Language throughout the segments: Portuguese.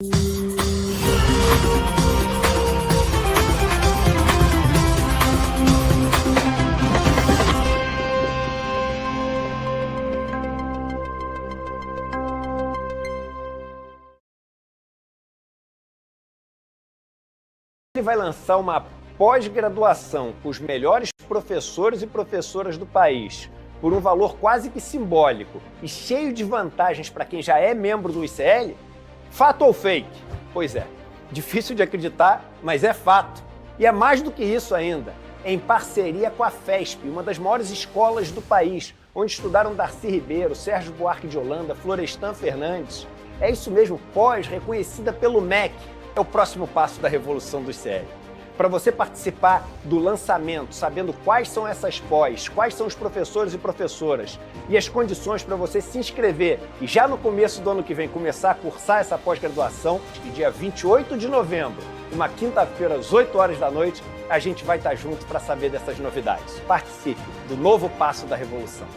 Ele vai lançar uma pós-graduação com os melhores professores e professoras do país, por um valor quase que simbólico e cheio de vantagens para quem já é membro do ICL? Fato ou fake? Pois é, difícil de acreditar, mas é fato. E é mais do que isso ainda, em parceria com a FESP, uma das maiores escolas do país, onde estudaram Darcy Ribeiro, Sérgio Buarque de Holanda, Florestan Fernandes. É isso mesmo, pós, reconhecida pelo MEC. É o próximo passo da revolução do ICL. Para você participar do lançamento, sabendo quais são essas pós, quais são os professores e professoras e as condições para você se inscrever e já no começo do ano que vem começar a cursar essa pós-graduação, que dia 28 de novembro, uma quinta-feira às 8 horas da noite, a gente vai estar junto para saber dessas novidades. Participe do novo passo da revolução.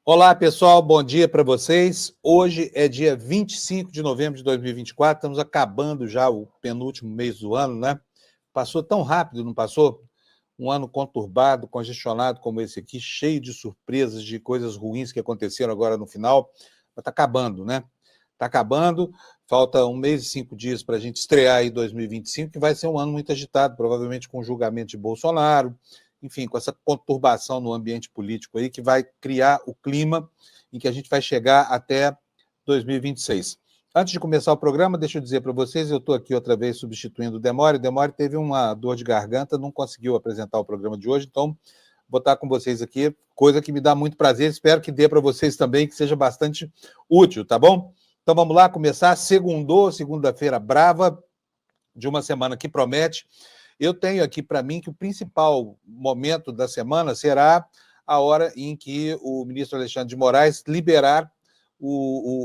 Olá, pessoal, bom dia para vocês. Hoje é dia 25 de novembro de 2024, estamos acabando já o penúltimo mês do ano, né? Passou tão rápido, não passou? Um ano conturbado, congestionado como esse aqui, cheio de surpresas, de coisas ruins que aconteceram agora no final, mas está acabando, né? Está acabando, falta 1 mês e 5 dias para a gente estrear aí 2025, que vai ser um ano muito agitado, provavelmente com o julgamento de Bolsonaro, enfim, com essa conturbação no ambiente político aí, que vai criar o clima em que a gente vai chegar até 2026. Antes de começar o programa, deixa eu dizer para vocês, eu estou aqui outra vez substituindo o Demore. O Demore teve uma dor de garganta, não conseguiu apresentar o programa de hoje, então vou estar com vocês aqui, coisa que me dá muito prazer, espero que dê para vocês também, que seja bastante útil, tá bom? Então vamos lá, começar. Segunda-feira brava, de uma semana que promete. Eu tenho aqui para mim que o principal momento da semana será a hora em que o ministro Alexandre de Moraes liberar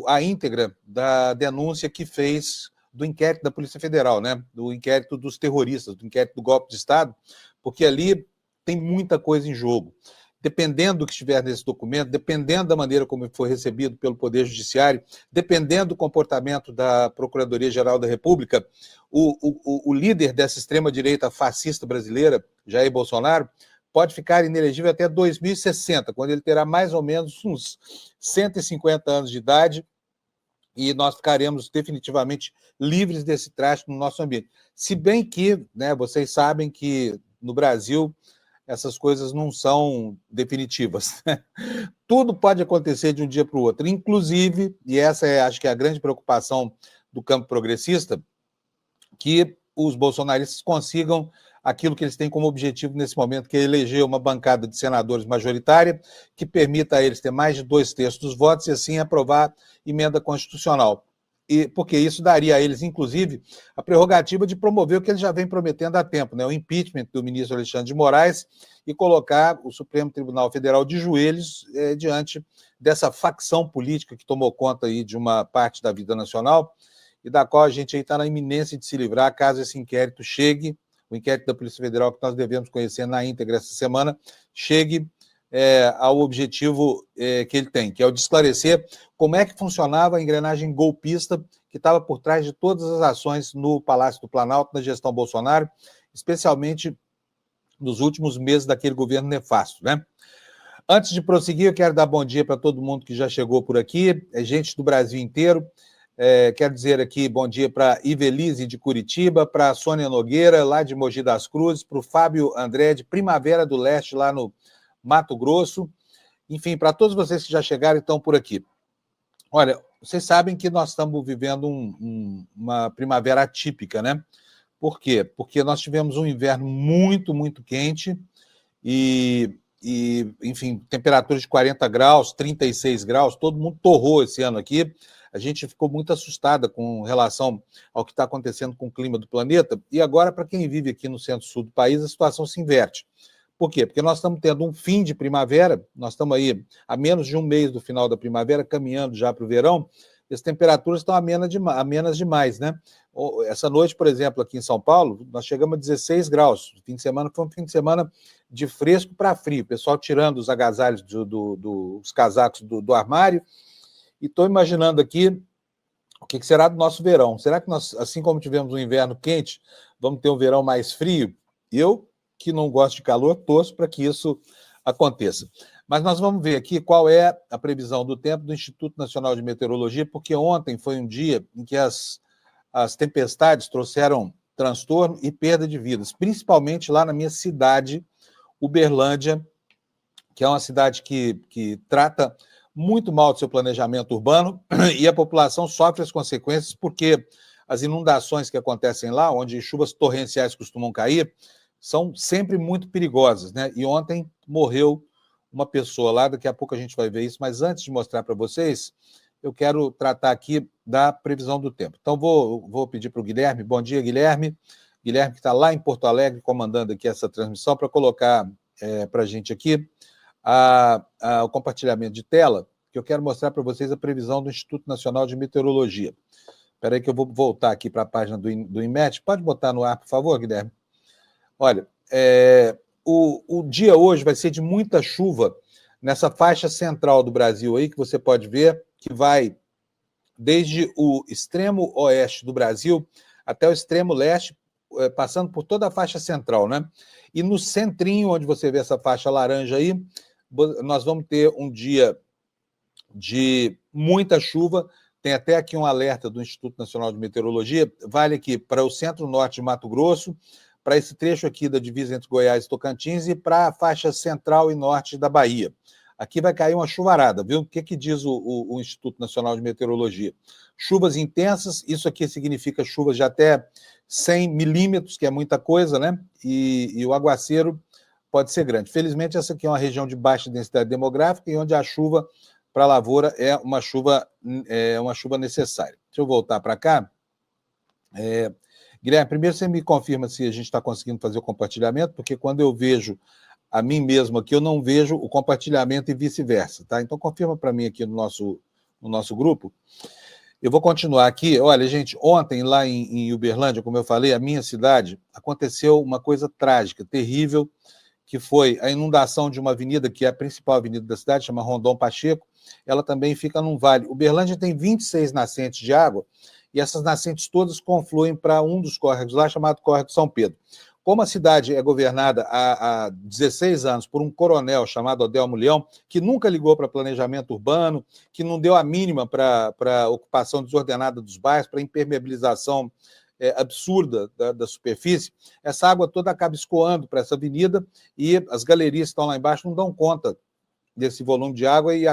a íntegra da denúncia que fez do inquérito da Polícia Federal, né? Do inquérito dos terroristas, do inquérito do golpe de Estado, porque ali tem muita coisa em jogo. Dependendo do que estiver nesse documento, dependendo da maneira como foi recebido pelo Poder Judiciário, dependendo do comportamento da Procuradoria-Geral da República, o líder dessa extrema-direita fascista brasileira, Jair Bolsonaro, pode ficar inelegível até 2060, quando ele terá mais ou menos uns 150 anos de idade, e nós ficaremos definitivamente livres desse trágico no nosso ambiente. Se bem que, né, vocês sabem que no Brasil essas coisas não são definitivas. Tudo pode acontecer de um dia para o outro, inclusive, e essa é, acho que é a grande preocupação do campo progressista, que os bolsonaristas consigam aquilo que eles têm como objetivo nesse momento, que é eleger uma bancada de senadores majoritária que permita a eles ter mais de 2/3 dos votos e assim aprovar emenda constitucional. Porque isso daria a eles, inclusive, a prerrogativa de promover o que eles já vêm prometendo há tempo, né? O impeachment do ministro Alexandre de Moraes e colocar o Supremo Tribunal Federal de joelhos diante dessa facção política que tomou conta aí de uma parte da vida nacional e da qual a gente aí está na iminência de se livrar caso esse inquérito chegue, o inquérito da Polícia Federal que nós devemos conhecer na íntegra essa semana, chegue ao objetivo que ele tem, que é o de esclarecer como é que funcionava a engrenagem golpista que estava por trás de todas as ações no Palácio do Planalto, na gestão Bolsonaro, especialmente nos últimos meses daquele governo nefasto, né? Antes de prosseguir, eu quero dar bom dia para todo mundo que já chegou por aqui, gente do Brasil inteiro. Quero dizer aqui bom dia para Ivelise de Curitiba, para a Sônia Nogueira, lá de Mogi das Cruzes, para o Fábio André, de Primavera do Leste, lá no Mato Grosso, enfim, para todos vocês que já chegaram e estão por aqui. Olha, vocês sabem que nós estamos vivendo uma primavera atípica, né? Por quê? Porque nós tivemos um inverno muito, muito quente e enfim, temperaturas de 40 graus, 36 graus, todo mundo torrou esse ano aqui. A gente ficou muito assustada com relação ao que está acontecendo com o clima do planeta e agora, para quem vive aqui no centro-sul do país, a situação se inverte. Por quê? Porque nós estamos tendo um fim de primavera, nós estamos aí a menos de um mês do final da primavera, caminhando já para o verão, e as temperaturas estão amenas demais, né? Essa noite, por exemplo, aqui em São Paulo, nós chegamos a 16 graus. O fim de semana foi um fim de semana de fresco para frio, o pessoal tirando os agasalhos dos casacos do armário, e estou imaginando aqui o que será do nosso verão. Será que nós, assim como tivemos um inverno quente, vamos ter um verão mais frio? Eu, que não gosto de calor, torço para que isso aconteça. Mas nós vamos ver aqui qual é a previsão do tempo do Instituto Nacional de Meteorologia, porque ontem foi um dia em que as tempestades trouxeram transtorno e perda de vidas, principalmente lá na minha cidade, Uberlândia, que é uma cidade que trata muito mal do seu planejamento urbano, e a população sofre as consequências porque as inundações que acontecem lá, onde chuvas torrenciais costumam cair, são sempre muito perigosas, né? E ontem morreu uma pessoa lá, daqui a pouco a gente vai ver isso, mas antes de mostrar para vocês, eu quero tratar aqui da previsão do tempo. Então, vou pedir para o Guilherme. Bom dia, Guilherme. Guilherme, que está lá em Porto Alegre, comandando aqui essa transmissão, para colocar para a gente aqui o compartilhamento de tela, que eu quero mostrar para vocês a previsão do Instituto Nacional de Meteorologia. Espera aí que eu vou voltar aqui para a página do INMET. Pode botar no ar, por favor, Guilherme? Olha, o dia hoje vai ser de muita chuva nessa faixa central do Brasil aí, que você pode ver, que vai desde o extremo oeste do Brasil até o extremo leste, passando por toda a faixa central, né? E no centrinho, onde você vê essa faixa laranja aí, nós vamos ter um dia de muita chuva. Tem até aqui um alerta do Instituto Nacional de Meteorologia, vale aqui para o centro-norte de Mato Grosso, para esse trecho aqui da divisa entre Goiás e Tocantins e para a faixa central e norte da Bahia. Aqui vai cair uma chuvarada, viu? O que diz o Instituto Nacional de Meteorologia? Chuvas intensas, isso aqui significa chuvas de até 100 milímetros, que é muita coisa, né? E o aguaceiro pode ser grande. Felizmente, essa aqui é uma região de baixa densidade demográfica e onde a chuva para a lavoura é uma chuva necessária. Deixa eu voltar para cá. Guilherme, primeiro você me confirma se a gente está conseguindo fazer o compartilhamento, porque quando eu vejo a mim mesmo aqui, eu não vejo o compartilhamento e vice-versa, tá? Então, confirma para mim aqui no nosso grupo. Eu vou continuar aqui. Olha, gente, ontem lá em Uberlândia, como eu falei, a minha cidade, aconteceu uma coisa trágica, terrível, que foi a inundação de uma avenida, que é a principal avenida da cidade, chama Rondon Pacheco. Ela também fica num vale. Uberlândia tem 26 nascentes de água, e essas nascentes todas confluem para um dos córregos lá, chamado Córrego São Pedro. Como a cidade é governada há 16 anos por um coronel chamado Odelmo Leão, que nunca ligou para planejamento urbano, que não deu a mínima para a ocupação desordenada dos bairros, para a impermeabilização absurda da superfície, essa água toda acaba escoando para essa avenida e as galerias que estão lá embaixo não dão conta desse volume de água e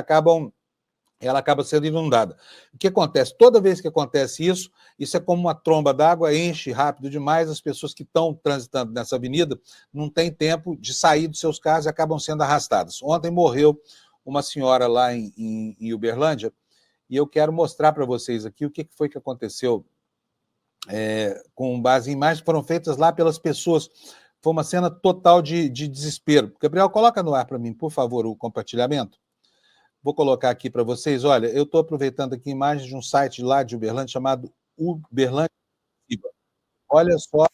ela acaba sendo inundada. O que acontece? Toda vez que acontece isso é como uma tromba d'água, enche rápido demais, as pessoas que estão transitando nessa avenida não têm tempo de sair dos seus carros e acabam sendo arrastadas. Ontem morreu uma senhora lá em Uberlândia, e eu quero mostrar para vocês aqui o que foi que aconteceu com base em imagens que foram feitas lá pelas pessoas. Foi uma cena total de desespero. Gabriel, coloca no ar para mim, por favor, o compartilhamento. Vou colocar aqui para vocês. Olha, eu estou aproveitando aqui imagens de um site lá de Uberlândia chamado Uberlândia. Olha só.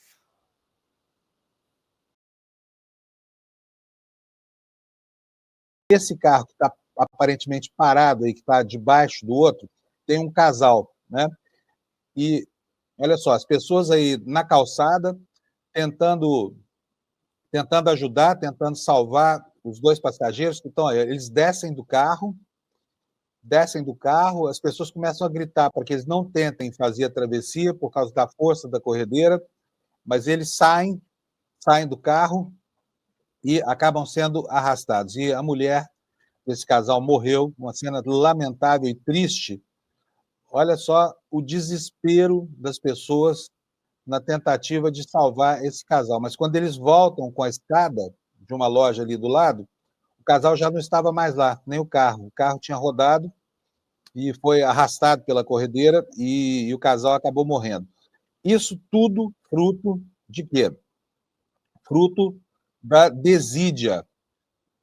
Esse carro que está aparentemente parado aí, que está debaixo do outro, tem um casal, né? E olha só, as pessoas aí na calçada tentando ajudar, tentando salvar os dois passageiros que estão aí. Eles descem do carro, as pessoas começam a gritar para que eles não tentem fazer a travessia por causa da força da corredeira, mas eles saem do carro e acabam sendo arrastados. E a mulher desse casal morreu, uma cena lamentável e triste. Olha só o desespero das pessoas na tentativa de salvar esse casal. Mas quando eles voltam com a escada de uma loja ali do lado, o casal já não estava mais lá, nem o carro. O carro tinha rodado e foi arrastado pela corredeira e o casal acabou morrendo. Isso tudo fruto de quê? Fruto da desídia.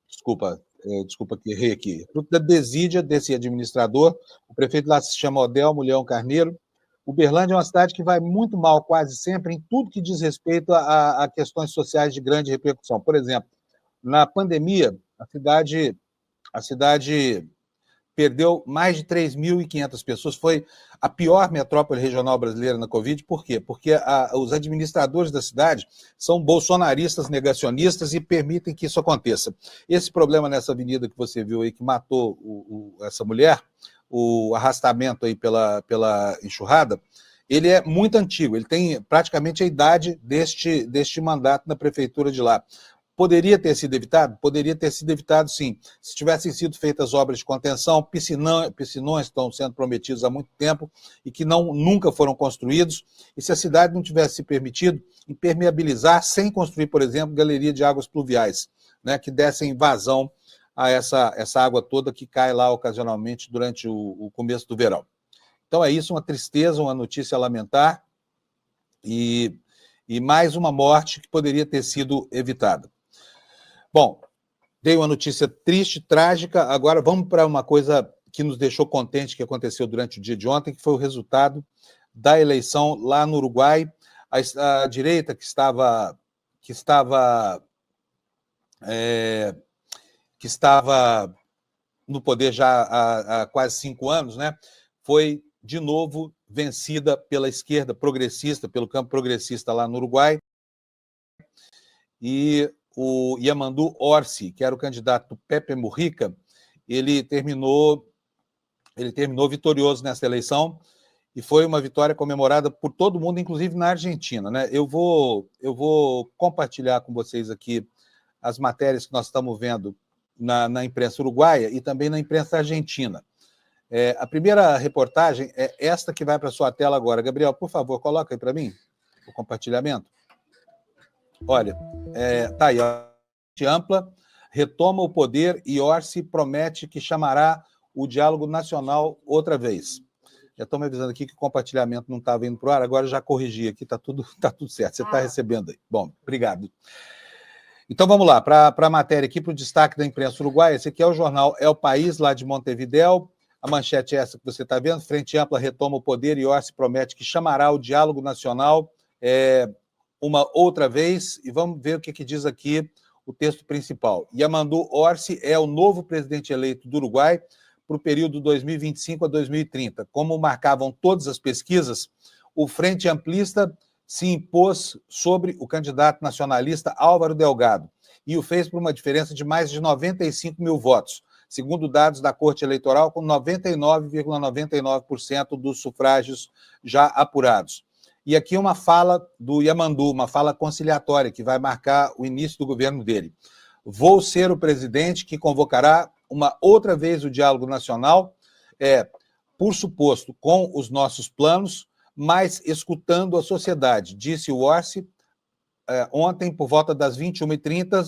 Desculpa, desculpa que errei aqui, fruto da desídia desse administrador. O prefeito lá se chama Odelmo Leão Carneiro. Uberlândia é uma cidade que vai muito mal quase sempre em tudo que diz respeito a questões sociais de grande repercussão. Por exemplo, na pandemia, a cidade perdeu mais de 3.500 pessoas. Foi a pior metrópole regional brasileira na Covid. Por quê? Porque os administradores da cidade são bolsonaristas negacionistas e permitem que isso aconteça. Esse problema nessa avenida que você viu aí, que matou essa mulher, o arrastamento aí pela enxurrada, ele é muito antigo, ele tem praticamente a idade deste mandato na prefeitura de lá. Poderia ter sido evitado? Poderia ter sido evitado, sim. Se tivessem sido feitas obras de contenção, piscinões estão sendo prometidos há muito tempo e que nunca foram construídos, e se a cidade não tivesse se permitido impermeabilizar sem construir, por exemplo, galeria de águas pluviais, né, que dessem vazão a essa água toda que cai lá ocasionalmente durante o começo do verão. Então é isso, uma tristeza, uma notícia a lamentar e mais uma morte que poderia ter sido evitada. Bom, dei uma notícia triste, trágica, agora vamos para uma coisa que nos deixou contente, que aconteceu durante o dia de ontem, que foi o resultado da eleição lá no Uruguai. A direita que estava no poder já há quase 5 anos, né, foi de novo vencida pela esquerda progressista, pelo campo progressista lá no Uruguai, e o Yamandu Orsi, que era o candidato do Pepe Mujica, ele terminou vitorioso nessa eleição, e foi uma vitória comemorada por todo mundo, inclusive na Argentina, né? Eu vou compartilhar com vocês aqui as matérias que nós estamos vendo na imprensa uruguaia e também na imprensa argentina. A primeira reportagem é esta que vai para a sua tela agora. Gabriel, por favor, coloca aí para mim o compartilhamento. Olha, tá aí, ó, ampla, retoma o poder e Orsi promete que chamará o diálogo nacional outra vez. Já estou me avisando aqui que o compartilhamento não estava indo para o ar, agora já corrigi aqui, está tudo certo, você está recebendo aí. Bom, obrigado. Então vamos lá, para a matéria aqui, para o destaque da imprensa uruguaia, esse aqui é o jornal El País, lá de Montevidéu. A manchete é essa que você está vendo, Frente Ampla retoma o poder e Orsi promete que chamará o diálogo nacional uma outra vez, e vamos ver o que diz aqui o texto principal. Yamandu Orsi é o novo presidente eleito do Uruguai para o período 2025 a 2030. Como marcavam todas as pesquisas, o Frente Amplista se impôs sobre o candidato nacionalista Álvaro Delgado e o fez por uma diferença de mais de 95 mil votos, segundo dados da Corte Eleitoral, com 99,99% dos sufrágios já apurados. E aqui uma fala do Yamandu, uma fala conciliatória, que vai marcar o início do governo dele. Vou ser o presidente que convocará uma outra vez o diálogo nacional, por suposto, com os nossos planos, mas escutando a sociedade, disse o Orsi ontem, por volta das 21h30,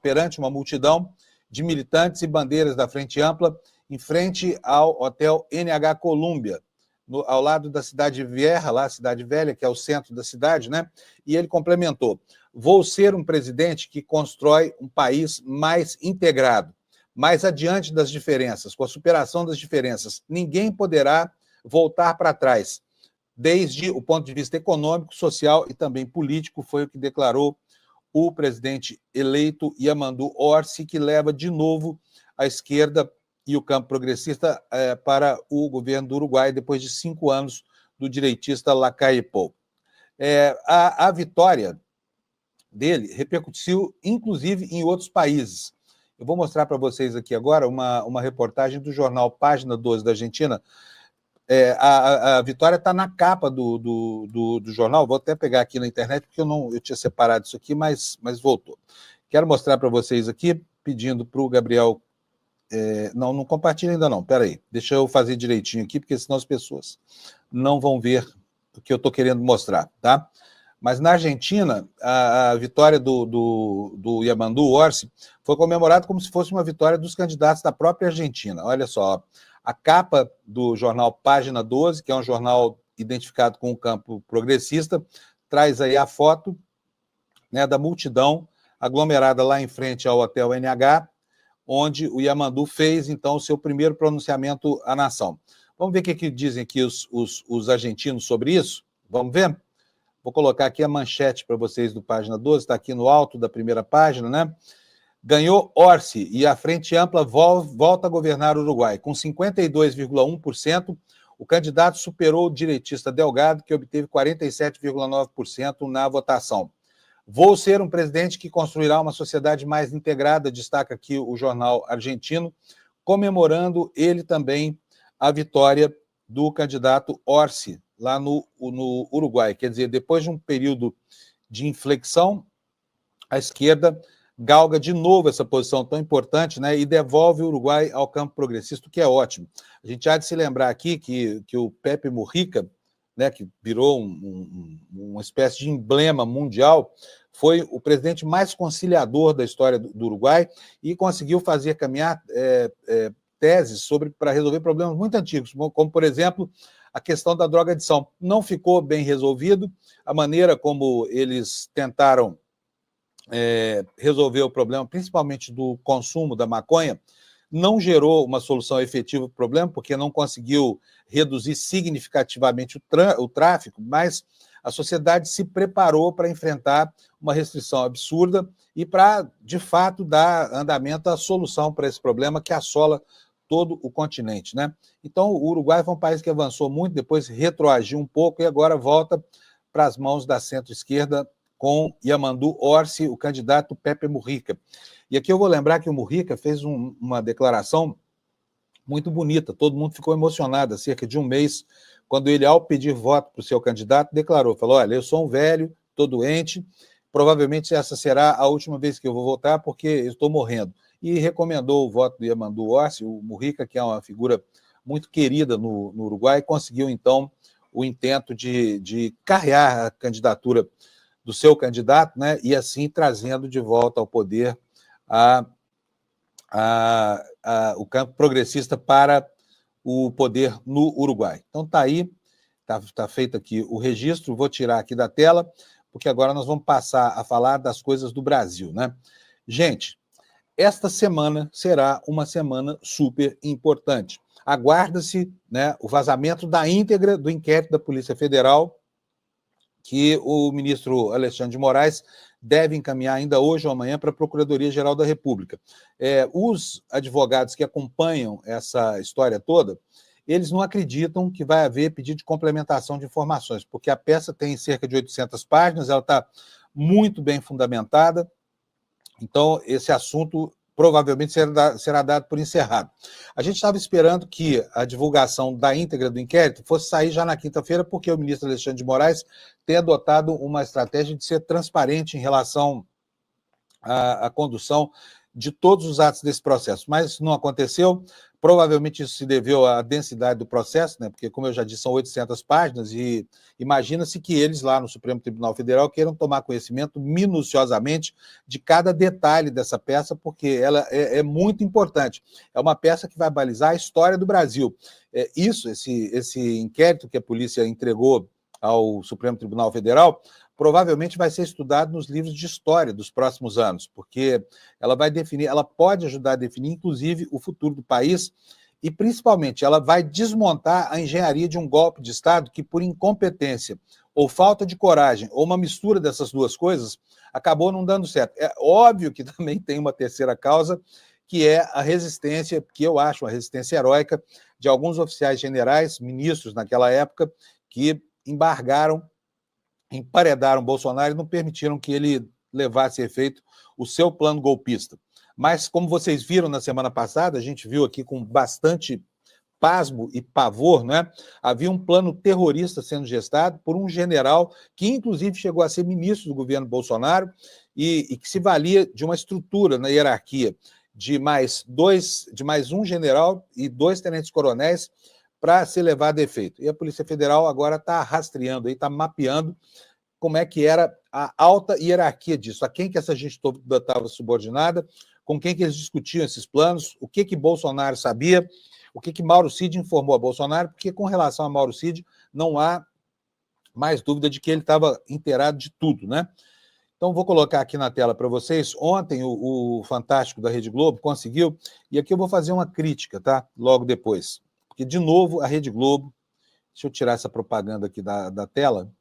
perante uma multidão de militantes e bandeiras da Frente Ampla, em frente ao Hotel NH Colômbia, ao lado da Cidade Vieja, lá, Cidade Velha, que é o centro da cidade, né? E ele complementou: vou ser um presidente que constrói um país mais integrado, mais adiante das diferenças, com a superação das diferenças. Ninguém poderá voltar para trás, desde o ponto de vista econômico, social e também político, foi o que declarou o presidente eleito Yamandu Orsi, que leva de novo a esquerda e o campo progressista para o governo do Uruguai, depois de 5 anos do direitista Lacalle Pou. A vitória dele repercutiu, inclusive, em outros países. Eu vou mostrar para vocês aqui agora uma reportagem do jornal Página 12 da Argentina. A vitória está na capa do jornal, vou até pegar aqui na internet, porque eu tinha separado isso aqui, mas voltou. Quero mostrar para vocês aqui, pedindo para o Gabriel... não compartilha ainda não, peraí, deixa eu fazer direitinho aqui, porque senão as pessoas não vão ver o que eu estou querendo mostrar, tá? Mas na Argentina, a vitória do Yamandu Orsi foi comemorada como se fosse uma vitória dos candidatos da própria Argentina. Olha só, a capa do jornal Página 12, que é um jornal identificado com o campo progressista, traz aí a foto, né, da multidão aglomerada lá em frente ao Hotel NH, onde o Yamandu fez, então, o seu primeiro pronunciamento à nação. Vamos ver o que dizem aqui os argentinos sobre isso? Vamos ver? Vou colocar aqui a manchete para vocês do página 12, está aqui no alto da primeira página, né? Ganhou Orsi e a Frente Ampla volta a governar o Uruguai. Com 52,1%, o candidato superou o direitista Delgado, que obteve 47,9% na votação. Vou ser um presidente que construirá uma sociedade mais integrada, destaca aqui o jornal argentino, comemorando ele também a vitória do candidato Orsi, lá no Uruguai. Quer dizer, depois de um período de inflexão, a esquerda galga de novo essa posição tão importante, né, e devolve o Uruguai ao campo progressista, o que é ótimo. A gente há de se lembrar aqui que o Pepe Mujica, né, que virou uma espécie de emblema mundial, foi o presidente mais conciliador da história do Uruguai e conseguiu fazer caminhar teses para resolver problemas muito antigos, como, por exemplo, a questão da drogadição. Não ficou bem resolvido, a maneira como eles tentaram resolver o problema, principalmente do consumo da maconha, não gerou uma solução efetiva para o problema, porque não conseguiu reduzir significativamente o tráfico, mas a sociedade se preparou para enfrentar uma restrição absurda e para, de fato, dar andamento à solução para esse problema que assola todo o continente, né? Então, o Uruguai foi um país que avançou muito, depois retroagiu um pouco e agora volta para as mãos da centro-esquerda com Yamandu Orsi, o candidato Pepe Mujica. E aqui eu vou lembrar que o Mujica fez uma declaração muito bonita, todo mundo ficou emocionado há cerca de um mês, quando ele, ao pedir voto para o seu candidato, declarou, falou, olha, eu sou um velho, estou doente, provavelmente essa será a última vez que eu vou votar, porque eu estou morrendo. E recomendou o voto do Yamandu Orsi, o Mujica, que é uma figura muito querida no Uruguai, conseguiu, então, o intento de carrear a candidatura do seu candidato, né, e assim trazendo de volta ao poder o campo progressista para o poder no Uruguai. Então está aí, está feito aqui o registro, vou tirar aqui da tela, porque agora nós vamos passar a falar das coisas do Brasil, né? Gente, esta semana será uma semana super importante. Aguarda-se, né, o vazamento da íntegra do inquérito da Polícia Federal, que o ministro Alexandre de Moraes deve encaminhar ainda hoje ou amanhã para a Procuradoria-Geral da República. Os advogados que acompanham essa história toda, eles não acreditam que vai haver pedido de complementação de informações, porque a peça tem cerca de 800 páginas, ela está muito bem fundamentada, então esse assunto provavelmente será dado por encerrado. A gente estava esperando que a divulgação da íntegra do inquérito fosse sair já na quinta-feira, porque o ministro Alexandre de Moraes tem adotado uma estratégia de ser transparente em relação à condução de todos os atos desse processo, mas não aconteceu. Provavelmente isso se deveu à densidade do processo, né? Porque, como eu já disse, são 800 páginas e imagina-se que eles lá no Supremo Tribunal Federal queiram tomar conhecimento minuciosamente de cada detalhe dessa peça, porque ela é muito importante. É uma peça que vai balizar a história do Brasil. Esse inquérito que a polícia entregou ao Supremo Tribunal Federal provavelmente vai ser estudado nos livros de história dos próximos anos, porque ela vai definir, ela pode ajudar a definir, inclusive, o futuro do país e, principalmente, ela vai desmontar a engenharia de um golpe de Estado que, por incompetência ou falta de coragem, ou uma mistura dessas duas coisas, acabou não dando certo. É óbvio que também tem uma terceira causa, que é a resistência, que eu acho uma resistência heróica, de alguns oficiais generais, ministros naquela época, que emparedaram Bolsonaro e não permitiram que ele levasse a efeito o seu plano golpista. Mas, como vocês viram na semana passada, a gente viu aqui com bastante pasmo e pavor, né? Havia um plano terrorista sendo gestado por um general que, inclusive, chegou a ser ministro do governo Bolsonaro e que se valia de uma estrutura na hierarquia de mais um general e 2 tenentes-coronéis para ser levado a efeito. E a Polícia Federal agora está rastreando, está mapeando como é que era a alta hierarquia disso, a quem que essa gente toda estava subordinada, com quem que eles discutiam esses planos, o que Bolsonaro sabia, o que Mauro Cid informou a Bolsonaro, porque com relação a Mauro Cid não há mais dúvida de que ele estava inteirado de tudo, né? Então, vou colocar aqui na tela para vocês. Ontem, o Fantástico da Rede Globo conseguiu, e aqui eu vou fazer uma crítica, tá? Logo depois. Porque, de novo, a Rede Globo... Deixa eu tirar essa propaganda aqui da tela.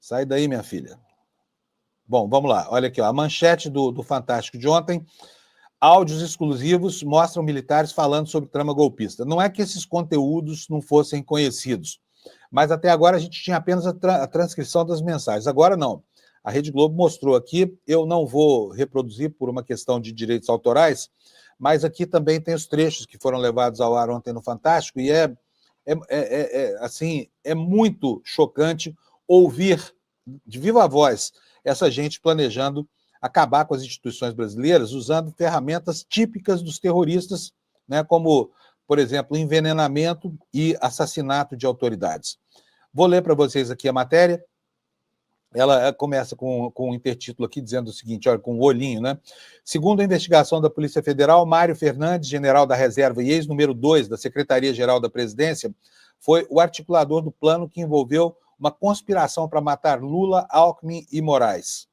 Sai daí, minha filha. Bom, vamos lá. Olha aqui, ó, a manchete do Fantástico de ontem. Áudios exclusivos mostram militares falando sobre trama golpista. Não é que esses conteúdos não fossem conhecidos, mas até agora a gente tinha apenas a transcrição das mensagens. Agora não. A Rede Globo mostrou aqui, eu não vou reproduzir por uma questão de direitos autorais, mas aqui também tem os trechos que foram levados ao ar ontem no Fantástico, e assim, é muito chocante ouvir de viva voz essa gente planejando acabar com as instituições brasileiras usando ferramentas típicas dos terroristas, né, como, por exemplo, envenenamento e assassinato de autoridades. Vou ler para vocês aqui a matéria. Ela começa com um intertítulo aqui dizendo o seguinte, olha, com um olhinho, né? Segundo a investigação da Polícia Federal, Mário Fernandes, general da reserva e ex-número 2 da Secretaria-Geral da Presidência, foi o articulador do plano que envolveu uma conspiração para matar Lula, Alckmin e Moraes.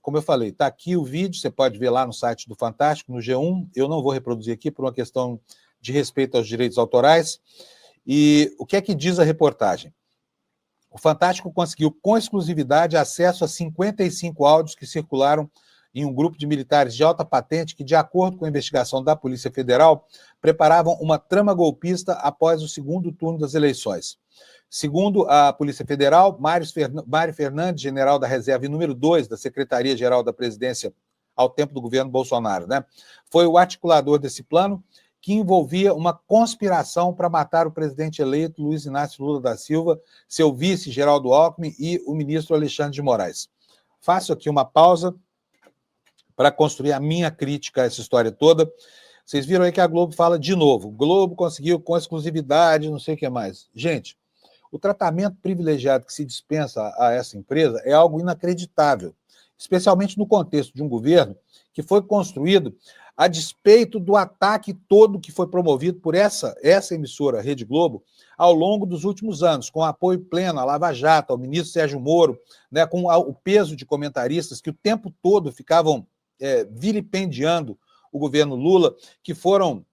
Como eu falei, está aqui o vídeo, você pode ver lá no site do Fantástico, no G1, eu não vou reproduzir aqui por uma questão de respeito aos direitos autorais. E o que é que diz a reportagem? O Fantástico conseguiu, com exclusividade, acesso a 55 áudios que circularam em um grupo de militares de alta patente que, de acordo com a investigação da Polícia Federal, preparavam uma trama golpista após o segundo turno das eleições. Segundo a Polícia Federal, Mário Fernandes, general da reserva e número 2 da Secretaria-Geral da Presidência ao tempo do governo Bolsonaro, né, foi o articulador desse plano, que envolvia uma conspiração para matar o presidente eleito Luiz Inácio Lula da Silva, seu vice, Geraldo Alckmin, e o ministro Alexandre de Moraes. Faço aqui uma pausa para construir a minha crítica a essa história toda. Vocês viram aí que a Globo fala de novo. O Globo conseguiu com exclusividade, não sei o que mais. Gente, o tratamento privilegiado que se dispensa a essa empresa é algo inacreditável, especialmente no contexto de um governo que foi construído a despeito do ataque todo que foi promovido por essa emissora, Rede Globo, ao longo dos últimos anos, com apoio pleno à Lava Jato, ao ministro Sérgio Moro, né, com o peso de comentaristas que o tempo todo ficavam vilipendiando o governo Lula, que foram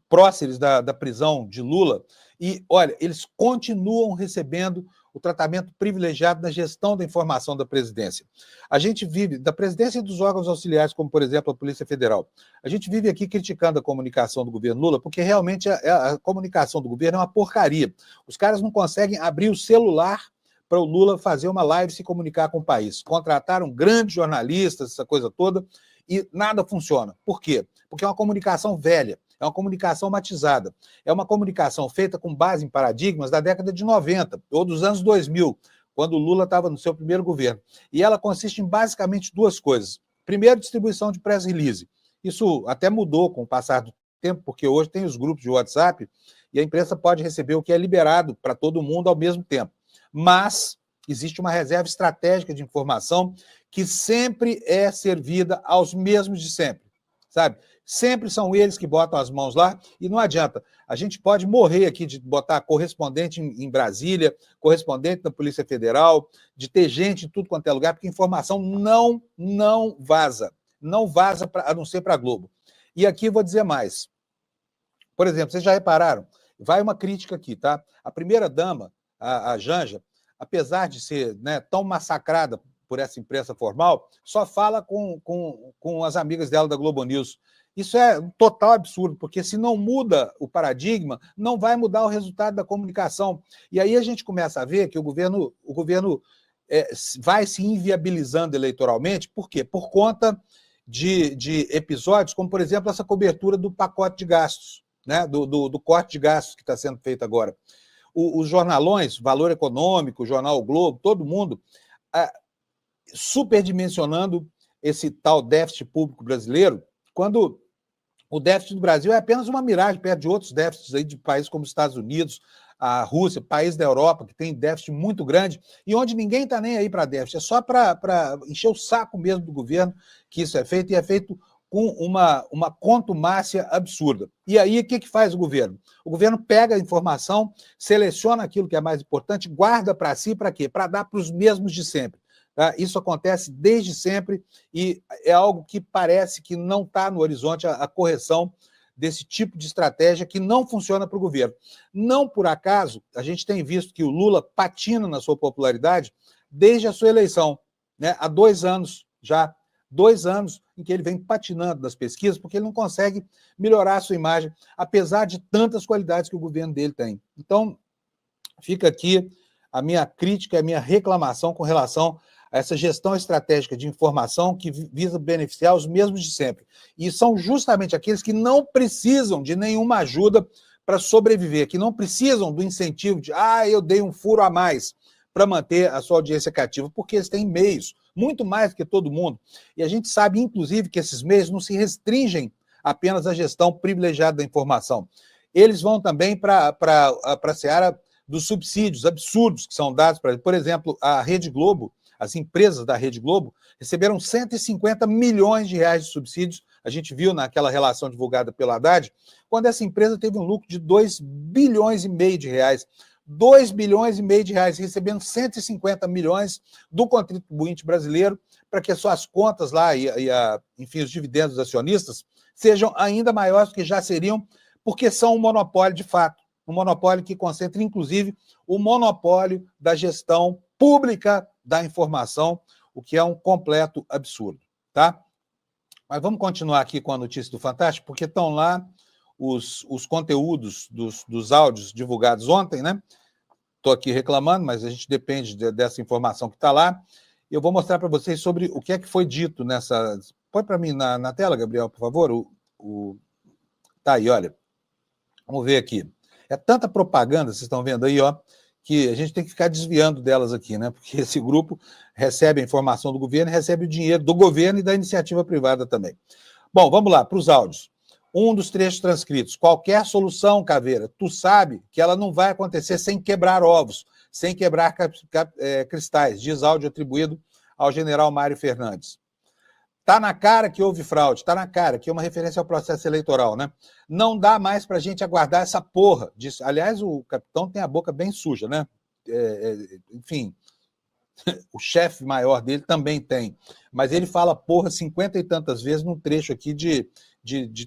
próceres da prisão de Lula, e, olha, eles continuam recebendo o tratamento privilegiado na gestão da informação da presidência. A gente vive, da presidência e dos órgãos auxiliares, como, por exemplo, a Polícia Federal, a gente vive aqui criticando a comunicação do governo Lula, porque realmente a comunicação do governo é uma porcaria. Os caras não conseguem abrir o celular para o Lula fazer uma live e se comunicar com o país. Contrataram grandes jornalistas, essa coisa toda, e nada funciona. Por quê? Porque é uma comunicação velha. É uma comunicação matizada. É uma comunicação feita com base em paradigmas da década de 90 ou dos anos 2000, quando o Lula estava no seu primeiro governo. E ela consiste em basicamente duas coisas. Primeiro, distribuição de press release. Isso até mudou com o passar do tempo, porque hoje tem os grupos de WhatsApp e a imprensa pode receber o que é liberado para todo mundo ao mesmo tempo. Mas existe uma reserva estratégica de informação que sempre é servida aos mesmos de sempre, sabe? Sempre são eles que botam as mãos lá e não adianta. A gente pode morrer aqui de botar correspondente em Brasília, correspondente da Polícia Federal, de ter gente em tudo quanto é lugar, porque a informação não vaza. Não vaza, a não ser para a Globo. E aqui vou dizer mais. Por exemplo, vocês já repararam? Vai uma crítica aqui, tá? A primeira-dama, a Janja, apesar de ser, né, tão massacrada por essa imprensa formal, só fala com as amigas dela da Globo News. Isso é um total absurdo, porque se não muda o paradigma, não vai mudar o resultado da comunicação. E aí a gente começa a ver que o governo vai se inviabilizando eleitoralmente. Por quê? Por conta de episódios, como, por exemplo, essa cobertura do pacote de gastos, né? do corte de gastos que está sendo feito agora. Os jornalões, Valor Econômico, Jornal o Globo, todo mundo superdimensionando esse tal déficit público brasileiro, quando o déficit do Brasil é apenas uma miragem perto de outros déficits aí de países como os Estados Unidos, a Rússia, países da Europa, que tem déficit muito grande, e onde ninguém está nem aí para déficit, é só para encher o saco mesmo do governo que isso é feito, e é feito com uma contumácia absurda. E aí, o que faz o governo? O governo pega a informação, seleciona aquilo que é mais importante, guarda para si, para quê? Para dar para os mesmos de sempre. Tá? Isso acontece desde sempre e é algo que parece que não está no horizonte a correção desse tipo de estratégia que não funciona para o governo. Não por acaso, a gente tem visto que o Lula patina na sua popularidade desde a sua eleição, né? Há 2 anos já, 2 anos em que ele vem patinando nas pesquisas, porque ele não consegue melhorar a sua imagem, apesar de tantas qualidades que o governo dele tem. Então, fica aqui a minha crítica, a minha reclamação com relação a essa gestão estratégica de informação que visa beneficiar os mesmos de sempre. E são justamente aqueles que não precisam de nenhuma ajuda para sobreviver, que não precisam do incentivo de, eu dei um furo a mais para manter a sua audiência cativa, porque eles têm meios, muito mais do que todo mundo. E a gente sabe, inclusive, que esses meios não se restringem apenas à gestão privilegiada da informação. Eles vão também para a seara dos subsídios absurdos que são dados para, por exemplo, a Rede Globo, as empresas da Rede Globo receberam 150 milhões de reais de subsídios, a gente viu naquela relação divulgada pela Haddad, quando essa empresa teve um lucro de 2 bilhões e meio de reais. 2 bilhões e meio de reais, recebendo 150 milhões do contribuinte brasileiro para que as suas contas lá enfim, os dividendos dos acionistas sejam ainda maiores do que já seriam, porque são um monopólio de fato. Um monopólio que concentra, inclusive, o monopólio da gestão pública da informação, o que é um completo absurdo, tá? Mas vamos continuar aqui com a notícia do Fantástico, porque estão lá os conteúdos dos áudios divulgados ontem, né? Estou aqui reclamando, mas a gente depende dessa informação que está lá. Eu vou mostrar para vocês sobre o que é que foi dito nessa... Põe para mim na tela, Gabriel, por favor. Tá aí, olha. Vamos ver aqui. É tanta propaganda, vocês estão vendo aí, ó, que a gente tem que ficar desviando delas aqui, né? Porque esse grupo recebe a informação do governo e recebe o dinheiro do governo e da iniciativa privada também. Bom, vamos lá, para os áudios. Um dos trechos transcritos. Qualquer solução, Caveira, tu sabe que ela não vai acontecer sem quebrar ovos, sem quebrar cristais, diz áudio atribuído ao general Mário Fernandes. Tá na cara que houve fraude, tá na cara, que é uma referência ao processo eleitoral, né? Não dá mais pra gente aguardar essa porra disso. Aliás, o capitão tem a boca bem suja, né? Enfim, o chefe maior dele também tem. Mas ele fala porra 50 e tantas vezes num trecho aqui de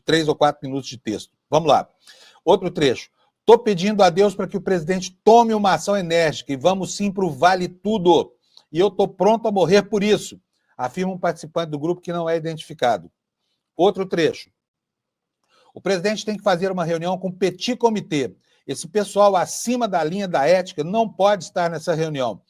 3 ou 4 minutos de texto. Vamos lá. Outro trecho. Tô pedindo a Deus para que o presidente tome uma ação enérgica e vamos sim pro vale tudo. E eu tô pronto a morrer por isso, afirma um participante do grupo que não é identificado. Outro trecho. O presidente tem que fazer uma reunião com o petit comitê. Esse pessoal acima da linha da ética não pode estar nessa reunião.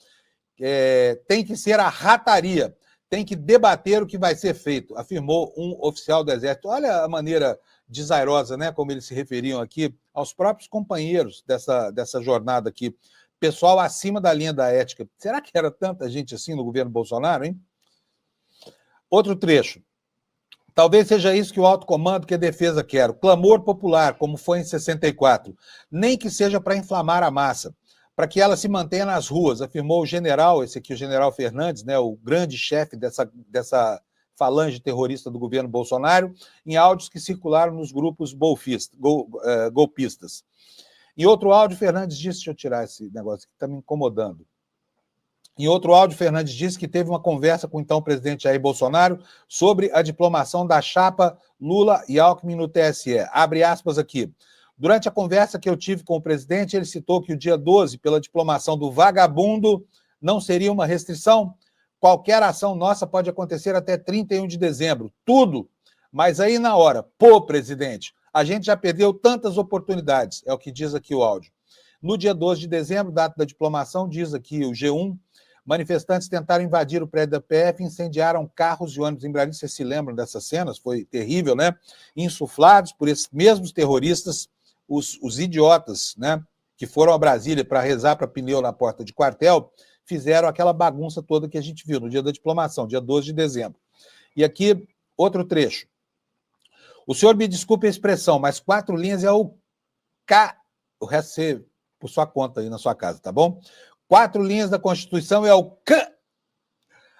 Tem que ser a rataria. Tem que debater o que vai ser feito, afirmou um oficial do Exército. Olha a maneira desairosa, né, como eles se referiam aqui aos próprios companheiros dessa jornada aqui. Pessoal acima da linha da ética. Será que era tanta gente assim no governo Bolsonaro, hein? Outro trecho. Talvez seja isso que o alto comando, que a defesa quer. O clamor popular, como foi em 64. Nem que seja para inflamar a massa, para que ela se mantenha nas ruas, afirmou o general, esse aqui, o general Fernandes, né, o grande chefe dessa falange terrorista do governo Bolsonaro, em áudios que circularam nos grupos golpistas. Em outro áudio, Fernandes disse, deixa eu tirar esse negócio que está me incomodando. Em outro áudio, Fernandes disse que teve uma conversa com o então presidente Jair Bolsonaro sobre a diplomação da chapa Lula e Alckmin no TSE. Abre aspas aqui. Durante a conversa que eu tive com o presidente, ele citou que o dia 12, pela diplomação do vagabundo, não seria uma restrição. Qualquer ação nossa pode acontecer até 31 de dezembro. Tudo. Mas aí na hora, pô, presidente, a gente já perdeu tantas oportunidades, é o que diz aqui o áudio. No dia 12 de dezembro, data da diplomação, diz aqui o G1, manifestantes tentaram invadir o prédio da PF, incendiaram carros e ônibus em Brasília. Vocês se lembram dessas cenas? Foi terrível, né? Insuflados por esses mesmos terroristas, os idiotas, né, que foram a Brasília para rezar para pneu na porta de quartel, fizeram aquela bagunça toda que a gente viu no dia da diplomação, dia 12 de dezembro. E aqui, outro trecho. O senhor me desculpe a expressão, mas 4 linhas é o K. O resto você por sua conta aí na sua casa, tá bom? 4 linhas da Constituição é o K.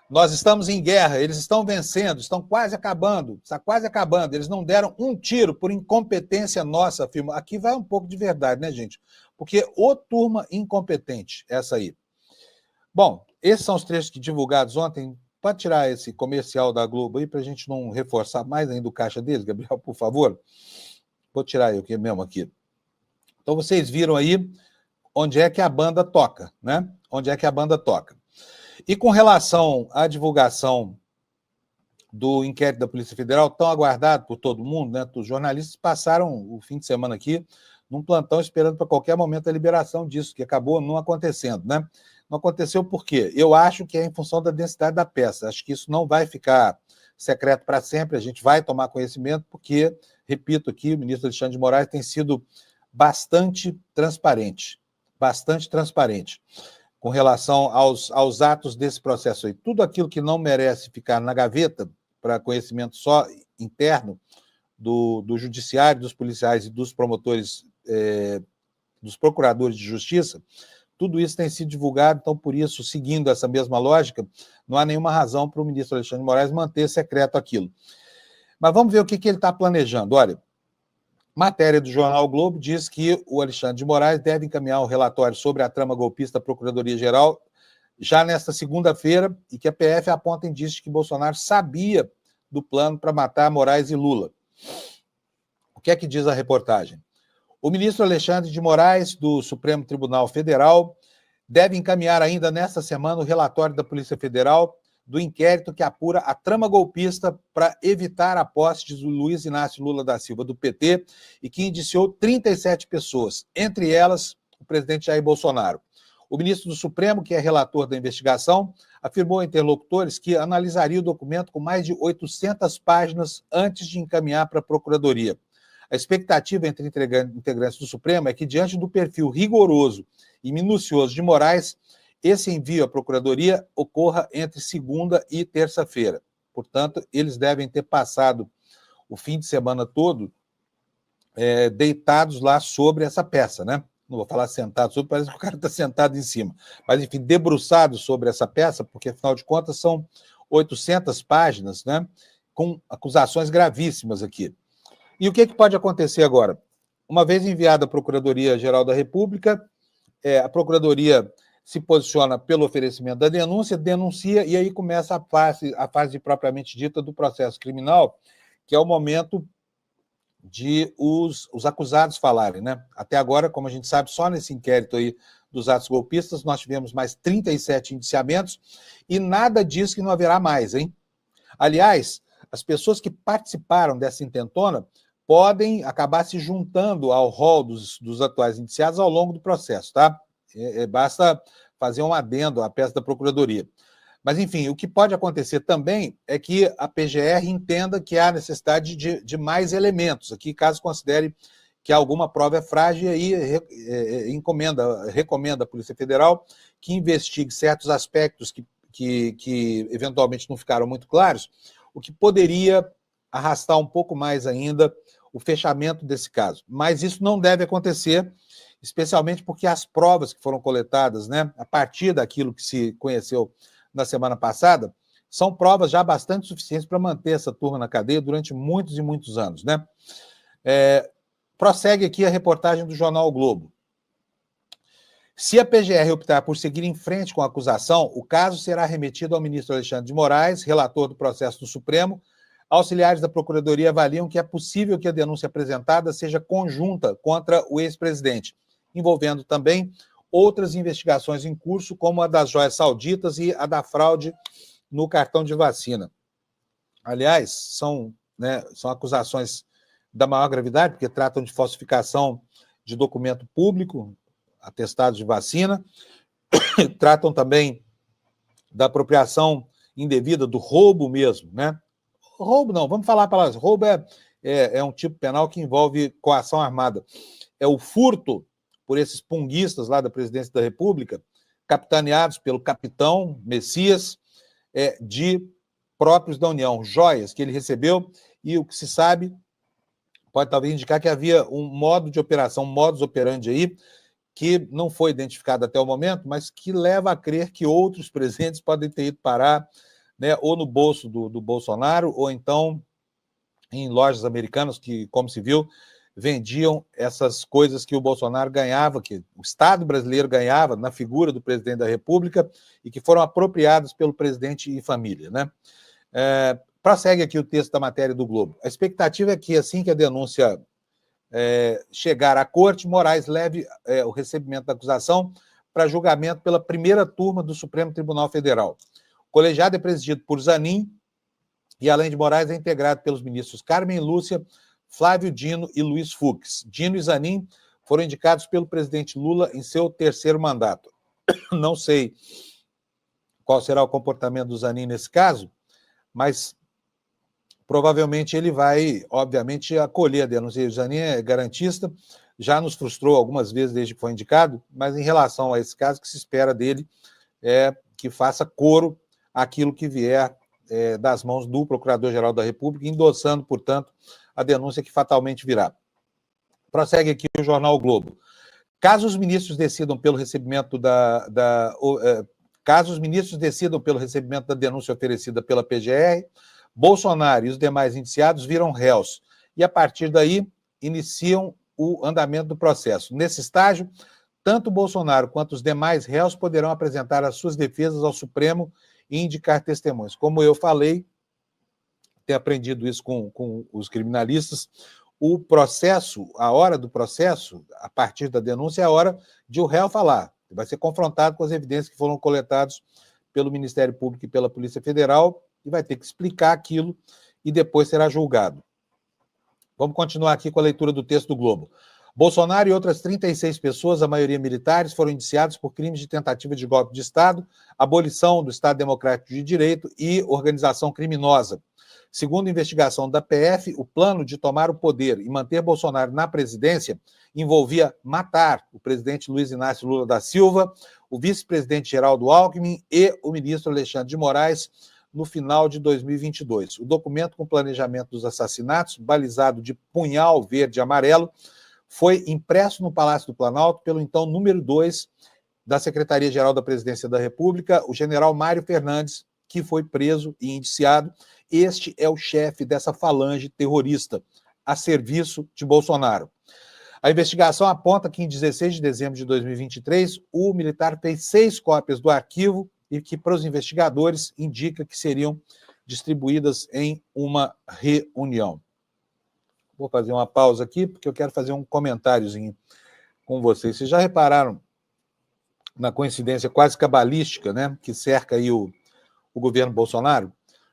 Nós estamos em guerra, eles estão vencendo, estão quase acabando, está quase acabando. Eles não deram um tiro por incompetência nossa, afirma. Aqui vai um pouco de verdade, né, gente? Porque ô turma incompetente, essa aí. Bom, esses são os trechos que divulgados ontem. Pode tirar esse comercial da Globo aí para a gente não reforçar mais ainda o caixa deles, Gabriel, por favor? Vou tirar eu aqui mesmo aqui. Então vocês viram aí onde é que a banda toca, né? Onde é que a banda toca. E com relação à divulgação do inquérito da Polícia Federal, tão aguardado por todo mundo, né? Os jornalistas passaram o fim de semana aqui num plantão esperando para qualquer momento a liberação disso, que acabou não acontecendo, né? Não aconteceu por quê? Eu acho que é em função da densidade da peça. Acho que isso não vai ficar secreto para sempre, a gente vai tomar conhecimento, porque, repito aqui, o ministro Alexandre de Moraes tem sido bastante transparente com relação aos atos desse processo aí. Tudo aquilo que não merece ficar na gaveta para conhecimento só interno do judiciário, dos policiais e dos promotores, dos procuradores de justiça, tudo isso tem sido divulgado, então, por isso, seguindo essa mesma lógica, não há nenhuma razão para o ministro Alexandre de Moraes manter secreto aquilo. Mas vamos ver o que ele está planejando. Olha, matéria do jornal o Globo diz que o Alexandre de Moraes deve encaminhar um relatório sobre a trama golpista à Procuradoria-Geral já nesta segunda-feira e que a PF aponta indícios de que Bolsonaro sabia do plano para matar Moraes e Lula. O que é que diz a reportagem? O ministro Alexandre de Moraes, do Supremo Tribunal Federal, deve encaminhar ainda nesta semana o relatório da Polícia Federal do inquérito que apura a trama golpista para evitar a posse de Luiz Inácio Lula da Silva, do PT, e que indiciou 37 pessoas, entre elas o presidente Jair Bolsonaro. O ministro do Supremo, que é relator da investigação, afirmou a interlocutores que analisaria o documento com mais de 800 páginas antes de encaminhar para a Procuradoria. A expectativa entre integrantes do Supremo é que, diante do perfil rigoroso e minucioso de Moraes, esse envio à Procuradoria ocorra entre segunda e terça-feira. Portanto, eles devem ter passado o fim de semana todo deitados lá sobre essa peça, né? Não vou falar sentado sobre, parece que o cara está sentado em cima. Mas, enfim, debruçado sobre essa peça, porque, afinal de contas, são 800 páginas, né? Com acusações gravíssimas aqui. E o que pode acontecer agora? Uma vez enviada à Procuradoria-Geral da República, a Procuradoria se posiciona pelo oferecimento da denúncia, denuncia, e aí começa a fase propriamente dita do processo criminal, que é o momento de os acusados falarem, né? Até agora, como a gente sabe, só nesse inquérito aí dos atos golpistas, nós tivemos mais 37 indiciamentos, e nada diz que não haverá mais, hein? Aliás, as pessoas que participaram dessa intentona podem acabar se juntando ao rol dos atuais indiciados ao longo do processo, tá? Basta fazer um adendo à peça da Procuradoria. Mas, enfim, o que pode acontecer também é que a PGR entenda que há necessidade de mais elementos aqui, caso considere que alguma prova é frágil, e aí recomenda à Polícia Federal que investigue certos aspectos que eventualmente não ficaram muito claros, o que poderia arrastar um pouco mais ainda o fechamento desse caso. Mas isso não deve acontecer, especialmente porque as provas que foram coletadas, né, a partir daquilo que se conheceu na semana passada, são provas já bastante suficientes para manter essa turma na cadeia durante muitos e muitos anos, né? Prossegue aqui a reportagem do jornal o Globo. Se a PGR optar por seguir em frente com a acusação, o caso será remetido ao ministro Alexandre de Moraes, relator do processo do Supremo. Auxiliares da Procuradoria avaliam que é possível que a denúncia apresentada seja conjunta contra o ex-presidente, envolvendo também outras investigações em curso, como a das joias sauditas e a da fraude no cartão de vacina. Aliás, são acusações da maior gravidade, porque tratam de falsificação de documento público, atestado de vacina, tratam também da apropriação indevida, do roubo mesmo, né? Roubo não, vamos falar a palavra. Roubo é um tipo penal que envolve coação armada. É o furto por esses punguistas lá da Presidência da República, capitaneados pelo capitão Messias, de próprios da União, joias que ele recebeu, e o que se sabe pode talvez indicar que havia um modo de operação, um modus operandi aí, que não foi identificado até o momento, mas que leva a crer que outros presentes podem ter ido parar, né, ou no bolso do Bolsonaro, ou então em lojas americanas, que, como se viu, vendiam essas coisas que o Bolsonaro ganhava, que o Estado brasileiro ganhava na figura do presidente da República e que foram apropriadas pelo presidente e família, né? Prossegue aqui o texto da matéria do Globo. A expectativa é que, assim que a denúncia chegar à corte, Moraes leve o recebimento da acusação para julgamento pela primeira turma do Supremo Tribunal Federal. O colegiado é presidido por Zanin e, além de Moraes, é integrado pelos ministros Carmen Lúcia, Flávio Dino e Luiz Fux. Dino e Zanin foram indicados pelo presidente Lula em seu terceiro mandato. Não sei qual será o comportamento do Zanin nesse caso, mas provavelmente ele vai, obviamente, acolher a denúncia. O Zanin é garantista, já nos frustrou algumas vezes desde que foi indicado, mas em relação a esse caso, o que se espera dele é que faça coro àquilo que vier das mãos do Procurador-Geral da República, endossando, portanto, a denúncia que fatalmente virá. Prossegue aqui o jornal o Globo. Caso os ministros decidam pelo recebimento caso os ministros decidam pelo recebimento da denúncia oferecida pela PGR, Bolsonaro e os demais indiciados viram réus e, a partir daí, iniciam o andamento do processo. Nesse estágio, tanto Bolsonaro quanto os demais réus poderão apresentar as suas defesas ao Supremo e indicar testemunhas. Como eu falei, tenho aprendido isso com os criminalistas, o processo, a hora do processo, a partir da denúncia, é a hora de o réu falar. Vai ser confrontado com as evidências que foram coletadas pelo Ministério Público e pela Polícia Federal e vai ter que explicar aquilo e depois será julgado. Vamos continuar aqui com a leitura do texto do Globo. Bolsonaro e outras 36 pessoas, a maioria militares, foram indiciados por crimes de tentativa de golpe de Estado, abolição do Estado Democrático de Direito e organização criminosa. Segundo a investigação da PF, o plano de tomar o poder e manter Bolsonaro na presidência envolvia matar o presidente Luiz Inácio Lula da Silva, o vice-presidente Geraldo Alckmin e o ministro Alexandre de Moraes no final de 2022. O documento com o planejamento dos assassinatos, balizado de punhal verde e amarelo, foi impresso no Palácio do Planalto pelo então número 2 da Secretaria-Geral da Presidência da República, o general Mário Fernandes, que foi preso e indiciado. Este é o chefe dessa falange terrorista, a serviço de Bolsonaro. A investigação aponta que em 16 de dezembro de 2023, o militar fez 6 cópias do arquivo e que, para os investigadores, indica que seriam distribuídas em uma reunião. Vou fazer uma pausa aqui, porque eu quero fazer um comentáriozinho com vocês. Vocês já repararam na coincidência quase cabalística, né, que cerca aí o governo Bolsonaro?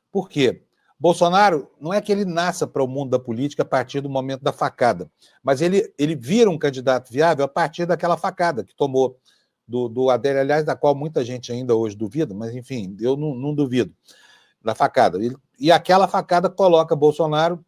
Por quê? Bolsonaro, não é que ele nasça para o mundo da política a partir do momento da facada, mas ele vira um candidato viável a partir daquela facada que tomou do Adélio, aliás, da qual muita gente ainda hoje duvida, mas, enfim, eu não duvido da facada. E aquela facada coloca Bolsonaro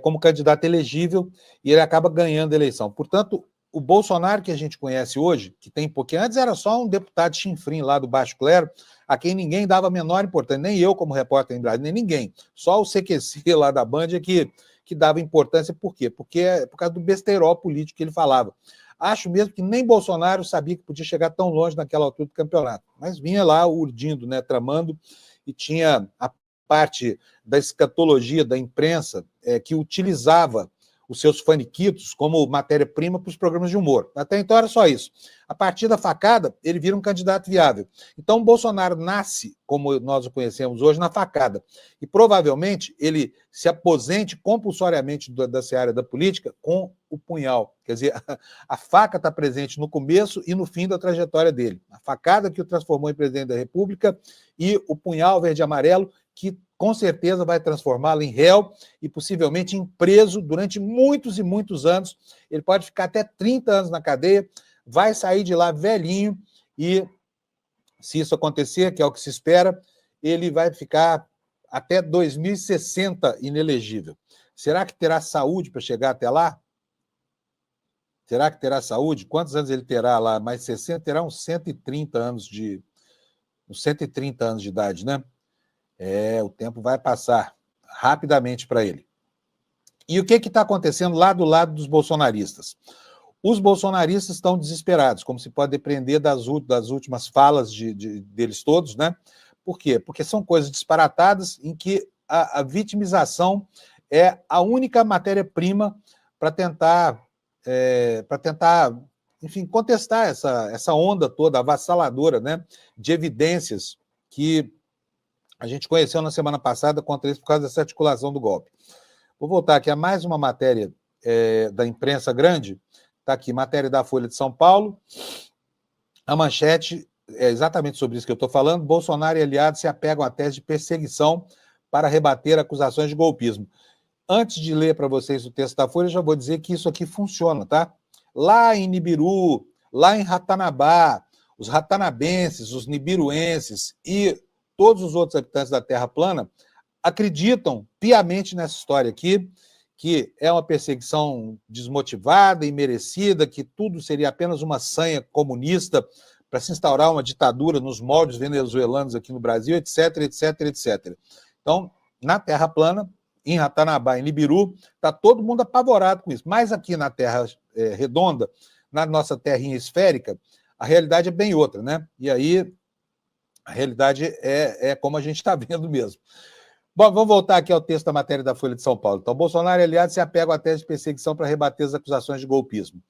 como candidato elegível e ele acaba ganhando a eleição. Portanto, o Bolsonaro que a gente conhece hoje, que tem pouquinho, antes era só um deputado chinfrim lá do Baixo Clero, a quem ninguém dava a menor importância, nem eu como repórter em Brasília, nem ninguém. Só o CQC lá da Band é que dava importância. Por quê? Porque é por causa do besteirol político que ele falava. Acho mesmo que nem Bolsonaro sabia que podia chegar tão longe naquela altura do campeonato, mas vinha lá urdindo, né, tramando, e tinha a parte da escatologia da imprensa que utilizava os seus faniquitos como matéria-prima para os programas de humor. Até então era só isso. A partir da facada, ele vira um candidato viável. Então, o Bolsonaro nasce, como nós o conhecemos hoje, na facada. E provavelmente ele se aposente compulsoriamente da seara da política com o punhal. Quer dizer, a faca está presente no começo e no fim da trajetória dele. A facada que o transformou em presidente da República e o punhal verde e amarelo que com certeza vai transformá-lo em réu e possivelmente em preso durante muitos e muitos anos. Ele pode ficar até 30 anos na cadeia, vai sair de lá velhinho e, se isso acontecer, que é o que se espera, ele vai ficar até 2060 inelegível. Será que terá saúde para chegar até lá? Será que terá saúde? Quantos anos ele terá lá? Mais 60? Terá uns 130 anos de idade, né? O tempo vai passar rapidamente para ele. E o que está acontecendo lá do lado dos bolsonaristas? Os bolsonaristas estão desesperados, como se pode depreender das últimas falas deles todos, né? Por quê? Porque são coisas disparatadas em que a vitimização é a única matéria-prima para tentar, enfim, contestar essa onda toda avassaladora, né, de evidências que a gente conheceu na semana passada contra isso por causa dessa articulação do golpe. Vou voltar aqui a mais uma matéria da imprensa grande. Está aqui, matéria da Folha de São Paulo. A manchete é exatamente sobre isso que eu estou falando. Bolsonaro e aliados se apegam à tese de perseguição para rebater acusações de golpismo. Antes de ler para vocês o texto da Folha, já vou dizer que isso aqui funciona, tá? Lá em Nibiru, lá em Ratanabá, os ratanabenses, os nibiruenses e todos os outros habitantes da Terra plana acreditam piamente nessa história aqui, que é uma perseguição desmotivada e merecida, que tudo seria apenas uma sanha comunista para se instaurar uma ditadura nos moldes venezuelanos aqui no Brasil, etc, etc, etc. Então, na Terra plana, em Ratanabá, em Nibiru, está todo mundo apavorado com isso. Mas aqui na Terra redonda, na nossa terrinha esférica, a realidade é bem outra, né? E aí, a realidade é como a gente está vendo mesmo. Bom, vamos voltar aqui ao texto da matéria da Folha de São Paulo. Então, Bolsonaro e aliados se apegam à tese de perseguição para rebater as acusações de golpismo.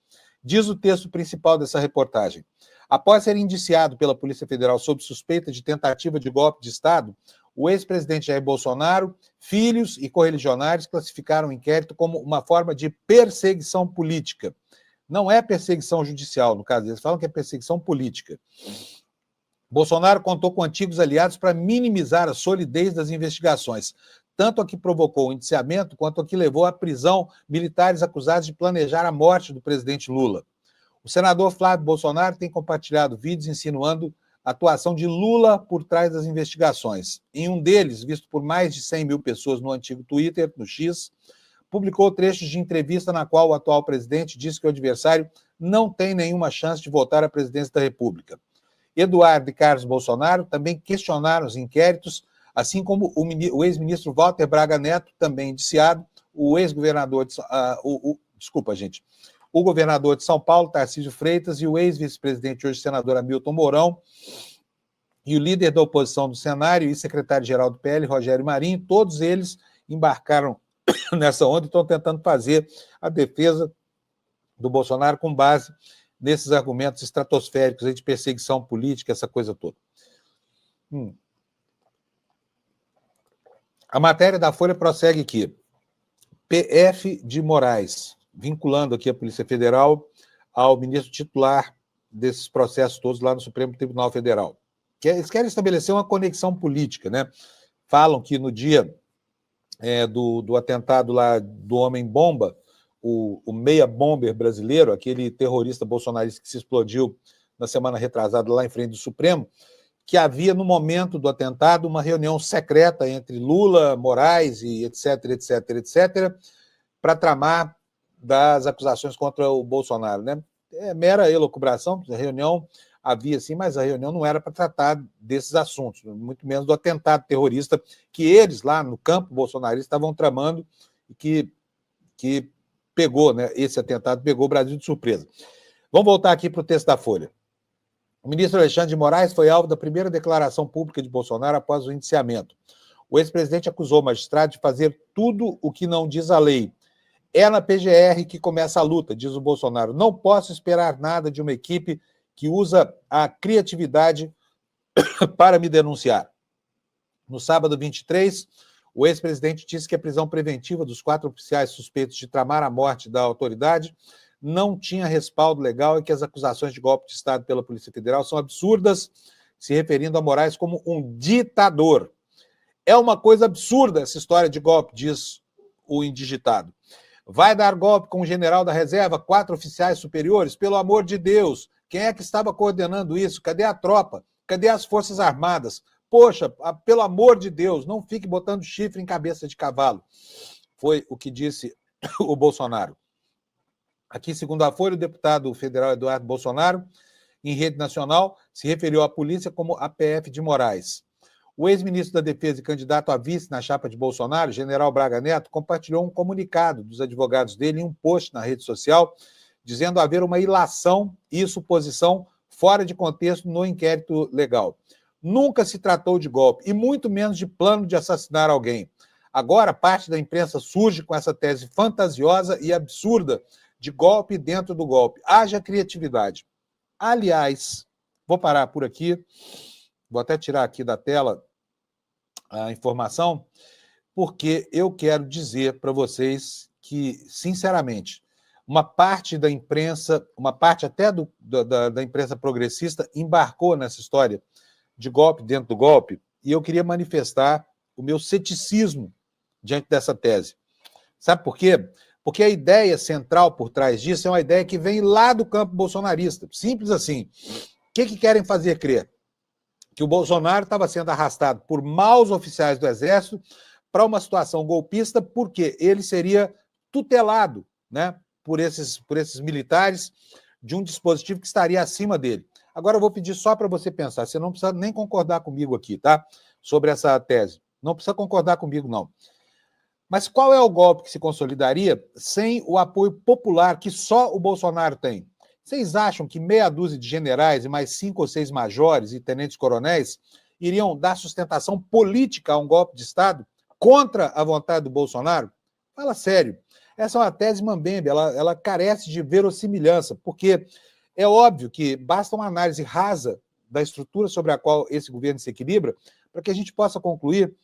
Diz o texto principal dessa reportagem. Após ser indiciado pela Polícia Federal sob suspeita de tentativa de golpe de Estado, o ex-presidente Jair Bolsonaro, filhos e correligionários classificaram o inquérito como uma forma de perseguição política. Não é perseguição judicial, no caso, eles falam que é perseguição política. Bolsonaro contou com antigos aliados para minimizar a solidez das investigações, tanto a que provocou o indiciamento quanto a que levou à prisão militares acusados de planejar a morte do presidente Lula. O senador Flávio Bolsonaro tem compartilhado vídeos insinuando a atuação de Lula por trás das investigações. Em um deles, visto por mais de 100 mil pessoas no antigo Twitter, no X, publicou trechos de entrevista na qual o atual presidente disse que o adversário não tem nenhuma chance de voltar à presidência da República. Eduardo e Carlos Bolsonaro também questionaram os inquéritos, assim como o ex-ministro Walter Braga Neto, também indiciado, o ex-governador o governador de São Paulo, Tarcísio Freitas, e o ex-vice-presidente, hoje senador Hamilton Mourão, e o líder da oposição do Senado e secretário-geral do PL, Rogério Marinho, todos eles embarcaram nessa onda e estão tentando fazer a defesa do Bolsonaro com base nesses argumentos estratosféricos de perseguição política, essa coisa toda. A matéria da Folha prossegue aqui. PF de Moraes, vinculando aqui a Polícia Federal ao ministro titular desses processos todos lá no Supremo Tribunal Federal. Eles querem estabelecer uma conexão política, né? Falam que no dia do atentado lá do Homem-Bomba, o meia-bomber brasileiro, aquele terrorista bolsonarista que se explodiu na semana retrasada lá em frente do Supremo, que havia, no momento do atentado, uma reunião secreta entre Lula, Moraes e etc, etc, etc, para tramar das acusações contra o Bolsonaro, né? É mera elucubração, a reunião havia sim, mas a reunião não era para tratar desses assuntos, muito menos do atentado terrorista que eles, lá no campo bolsonarista, estavam tramando e que pegou, né? Esse atentado pegou o Brasil de surpresa. Vamos voltar aqui para o texto da Folha. O ministro Alexandre de Moraes foi alvo da primeira declaração pública de Bolsonaro após o indiciamento. O ex-presidente acusou o magistrado de fazer tudo o que não diz a lei. É na PGR que começa a luta, diz o Bolsonaro. Não posso esperar nada de uma equipe que usa a criatividade para me denunciar. No sábado 23, o ex-presidente disse que a prisão preventiva dos 4 oficiais suspeitos de tramar a morte da autoridade não tinha respaldo legal e que as acusações de golpe de Estado pela Polícia Federal são absurdas, se referindo a Moraes como um ditador. É uma coisa absurda essa história de golpe, diz o indigitado. Vai dar golpe com o general da reserva, 4 oficiais superiores? Pelo amor de Deus, quem é que estava coordenando isso? Cadê a tropa? Cadê as Forças Armadas? Poxa, pelo amor de Deus, não fique botando chifre em cabeça de cavalo. Foi o que disse o Bolsonaro. Aqui, segundo a Folha, o deputado federal Eduardo Bolsonaro, em rede nacional, se referiu à polícia como a PF de Moraes. O ex-ministro da Defesa e candidato a vice na chapa de Bolsonaro, general Braga Neto, compartilhou um comunicado dos advogados dele em um post na rede social, dizendo haver uma ilação e suposição fora de contexto no inquérito legal. Nunca se tratou de golpe, e muito menos de plano de assassinar alguém. Agora, parte da imprensa surge com essa tese fantasiosa e absurda de golpe dentro do golpe. Haja criatividade. Aliás, vou parar por aqui, vou até tirar aqui da tela a informação, porque eu quero dizer para vocês que, sinceramente, uma parte da imprensa, uma parte até da imprensa progressista embarcou nessa história de golpe dentro do golpe, e eu queria manifestar o meu ceticismo diante dessa tese. Sabe por quê? Porque a ideia central por trás disso é uma ideia que vem lá do campo bolsonarista. Simples assim. O que querem fazer crer? Que o Bolsonaro estava sendo arrastado por maus oficiais do Exército para uma situação golpista, porque ele seria tutelado, né, por esses militares de um dispositivo que estaria acima dele. Agora eu vou pedir só para você pensar, você não precisa nem concordar comigo aqui, tá? Sobre essa tese. Não precisa concordar comigo, não. Mas qual é o golpe que se consolidaria sem o apoio popular que só o Bolsonaro tem? Vocês acham que meia dúzia de generais e mais 5 ou 6 majores e tenentes-coronéis iriam dar sustentação política a um golpe de Estado contra a vontade do Bolsonaro? Fala sério. Essa é uma tese mambembe, ela carece de verossimilhança, porque é óbvio que basta uma análise rasa da estrutura sobre a qual esse governo se equilibra para que a gente possa concluir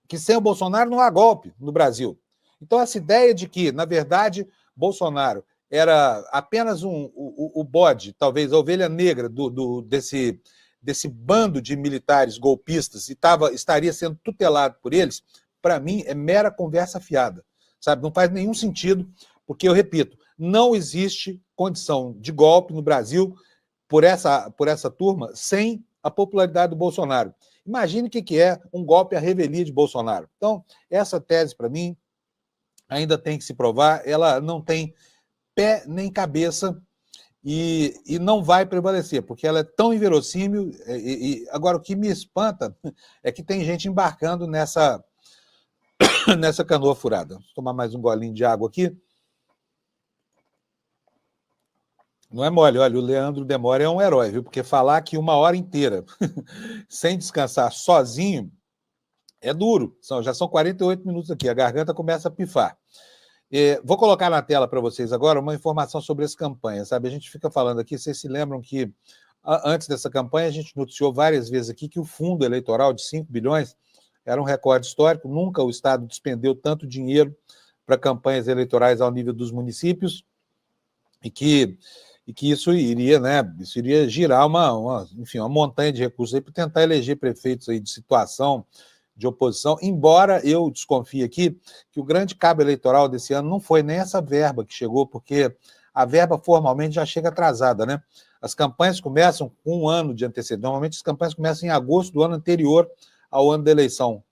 que sem o Bolsonaro não há golpe no Brasil. Então, essa ideia de que, na verdade, Bolsonaro era apenas o bode, talvez a ovelha negra desse bando de militares golpistas e estaria sendo tutelado por eles, para mim é mera conversa fiada. Sabe? Não faz nenhum sentido, porque, eu repito, não existe condição de golpe no Brasil por essa turma sem a popularidade do Bolsonaro. Imagine o que é um golpe à revelia de Bolsonaro. Então, essa tese, para mim, ainda tem que se provar, ela não tem pé nem cabeça e não vai prevalecer, porque ela é tão inverossímil. Agora, o que me espanta é que tem gente embarcando nessa canoa furada. Vou tomar mais um golinho de água aqui. Não é mole, olha, o Leandro Demore é um herói, viu? Porque falar que 1 hora inteira sem descansar sozinho é duro. Já são 48 minutos aqui, a garganta começa a pifar. Vou colocar na tela para vocês agora uma informação sobre as campanhas, sabe? A gente fica falando aqui, vocês se lembram que antes dessa campanha a gente noticiou várias vezes aqui que o fundo eleitoral de 5 bilhões era um recorde histórico, nunca o Estado despendeu tanto dinheiro para campanhas eleitorais ao nível dos municípios, e que isso iria, né, girar uma montanha de recursos aí para tentar eleger prefeitos aí de situação de oposição, embora eu desconfie aqui que o grande cabo eleitoral desse ano não foi nem essa verba que chegou, porque a verba formalmente já chega atrasada, né? As campanhas começam com 1 ano de antecedência, normalmente as campanhas começam em agosto do ano anterior ao ano da eleição,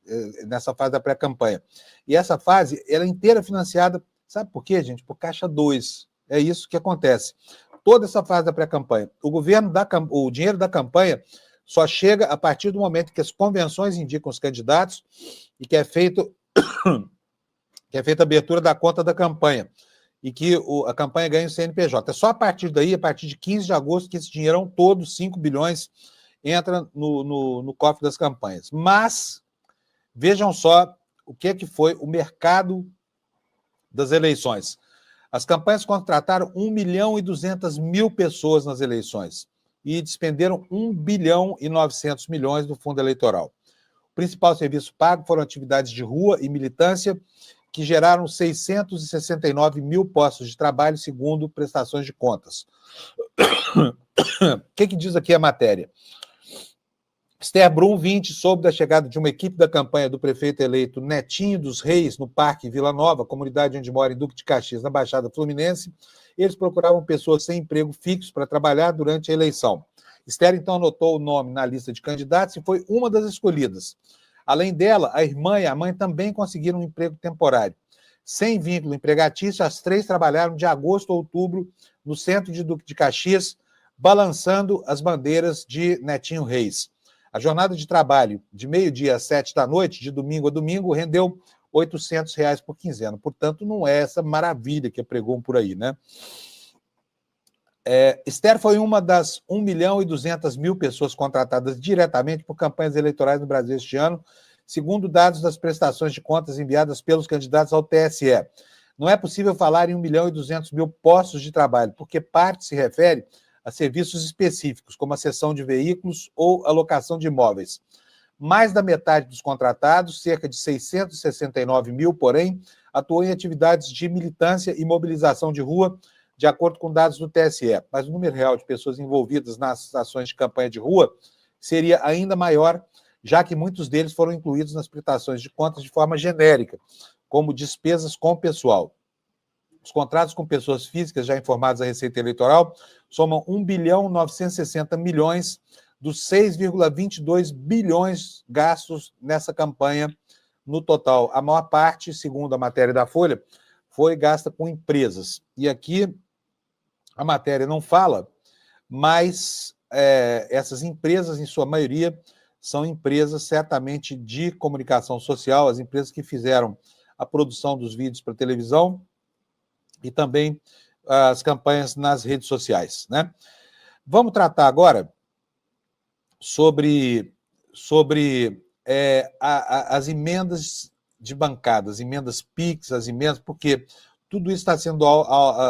nessa fase da pré-campanha. E essa fase, ela é inteira financiada, sabe por quê, gente? Por Caixa 2. É isso que acontece. Toda essa fase da pré-campanha. O dinheiro da campanha só chega a partir do momento que as convenções indicam os candidatos e que é feita a abertura da conta da campanha e que a campanha ganha o CNPJ. É só a partir daí, a partir de 15 de agosto, que esse dinheirão todo, 5 bilhões, entra no cofre das campanhas. Mas, vejam só o que foi o mercado das eleições. As campanhas contrataram 1.200.000 pessoas nas eleições e despenderam 1,9 bilhão do fundo eleitoral. O principal serviço pago foram atividades de rua e militância, que geraram 669.000 postos de trabalho, segundo prestações de contas. O que diz aqui a matéria? Esther Brum, 20, soube da chegada de uma equipe da campanha do prefeito eleito Netinho dos Reis, no Parque Vila Nova, comunidade onde mora em Duque de Caxias, na Baixada Fluminense. Eles procuravam pessoas sem emprego fixo para trabalhar durante a eleição. Esther, então, anotou o nome na lista de candidatos e foi uma das escolhidas. Além dela, a irmã e a mãe também conseguiram um emprego temporário. Sem vínculo empregatício, as 3 trabalharam de agosto a outubro no centro de Duque de Caxias, balançando as bandeiras de Netinho Reis. A jornada de trabalho de meio-dia às 7 da noite, de domingo a domingo, rendeu R$ 800 por quinzena. Portanto, não é essa maravilha que apregou por aí, né? Esther foi uma das 1.200.000 pessoas contratadas diretamente por campanhas eleitorais no Brasil este ano, segundo dados das prestações de contas enviadas pelos candidatos ao TSE. Não é possível falar em 1.200.000 postos de trabalho, porque parte se refere a serviços específicos, como a cessão de veículos ou a locação de imóveis. Mais da metade dos contratados, cerca de 669 mil, porém, atuou em atividades de militância e mobilização de rua, de acordo com dados do TSE. Mas o número real de pessoas envolvidas nas ações de campanha de rua seria ainda maior, já que muitos deles foram incluídos nas prestações de contas de forma genérica, como despesas com pessoal. Os contratos com pessoas físicas já informados à Receita Eleitoral somam 1.960 bilhões dos 6,22 bilhões gastos nessa campanha no total. A maior parte, segundo a matéria da Folha, foi gasta com empresas. E aqui a matéria não fala, mas essas empresas, em sua maioria, são empresas certamente de comunicação social, as empresas que fizeram a produção dos vídeos para televisão e também as campanhas nas redes sociais, né? Vamos tratar agora sobre as emendas de bancada, as emendas PIX, as emendas, porque tudo isso está sendo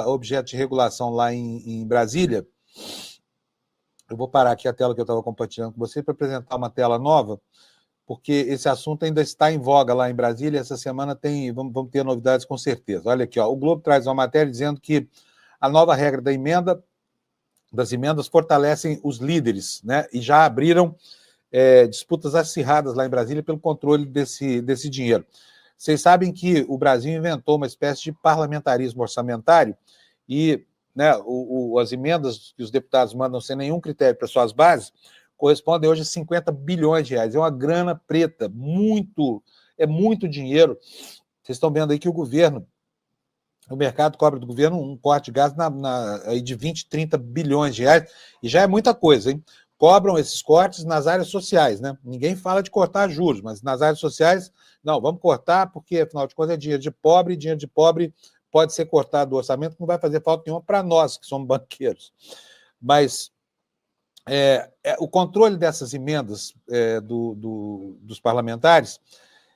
objeto de regulação lá em Brasília. Eu vou parar aqui a tela que eu estava compartilhando com você para apresentar uma tela nova, porque esse assunto ainda está em voga lá em Brasília. Essa semana vamos ter novidades com certeza. Olha aqui, ó, o Globo traz uma matéria dizendo que a nova regra das emendas fortalecem os líderes, né? E já abriram disputas acirradas lá em Brasília pelo controle desse dinheiro. Vocês sabem que o Brasil inventou uma espécie de parlamentarismo orçamentário e, né, as emendas que os deputados mandam sem nenhum critério para suas bases correspondem hoje a 50 bilhões de reais. É uma grana preta, é muito dinheiro. Vocês estão vendo aí que o mercado cobra do governo um corte de gás aí de 20, 30 bilhões de reais, e já é muita coisa, hein? Cobram esses cortes nas áreas sociais, né? Ninguém fala de cortar juros, mas nas áreas sociais, não, vamos cortar, porque, afinal de contas, é dinheiro de pobre pode ser cortado do orçamento, não vai fazer falta nenhuma para nós, que somos banqueiros. Mas o controle dessas emendas dos parlamentares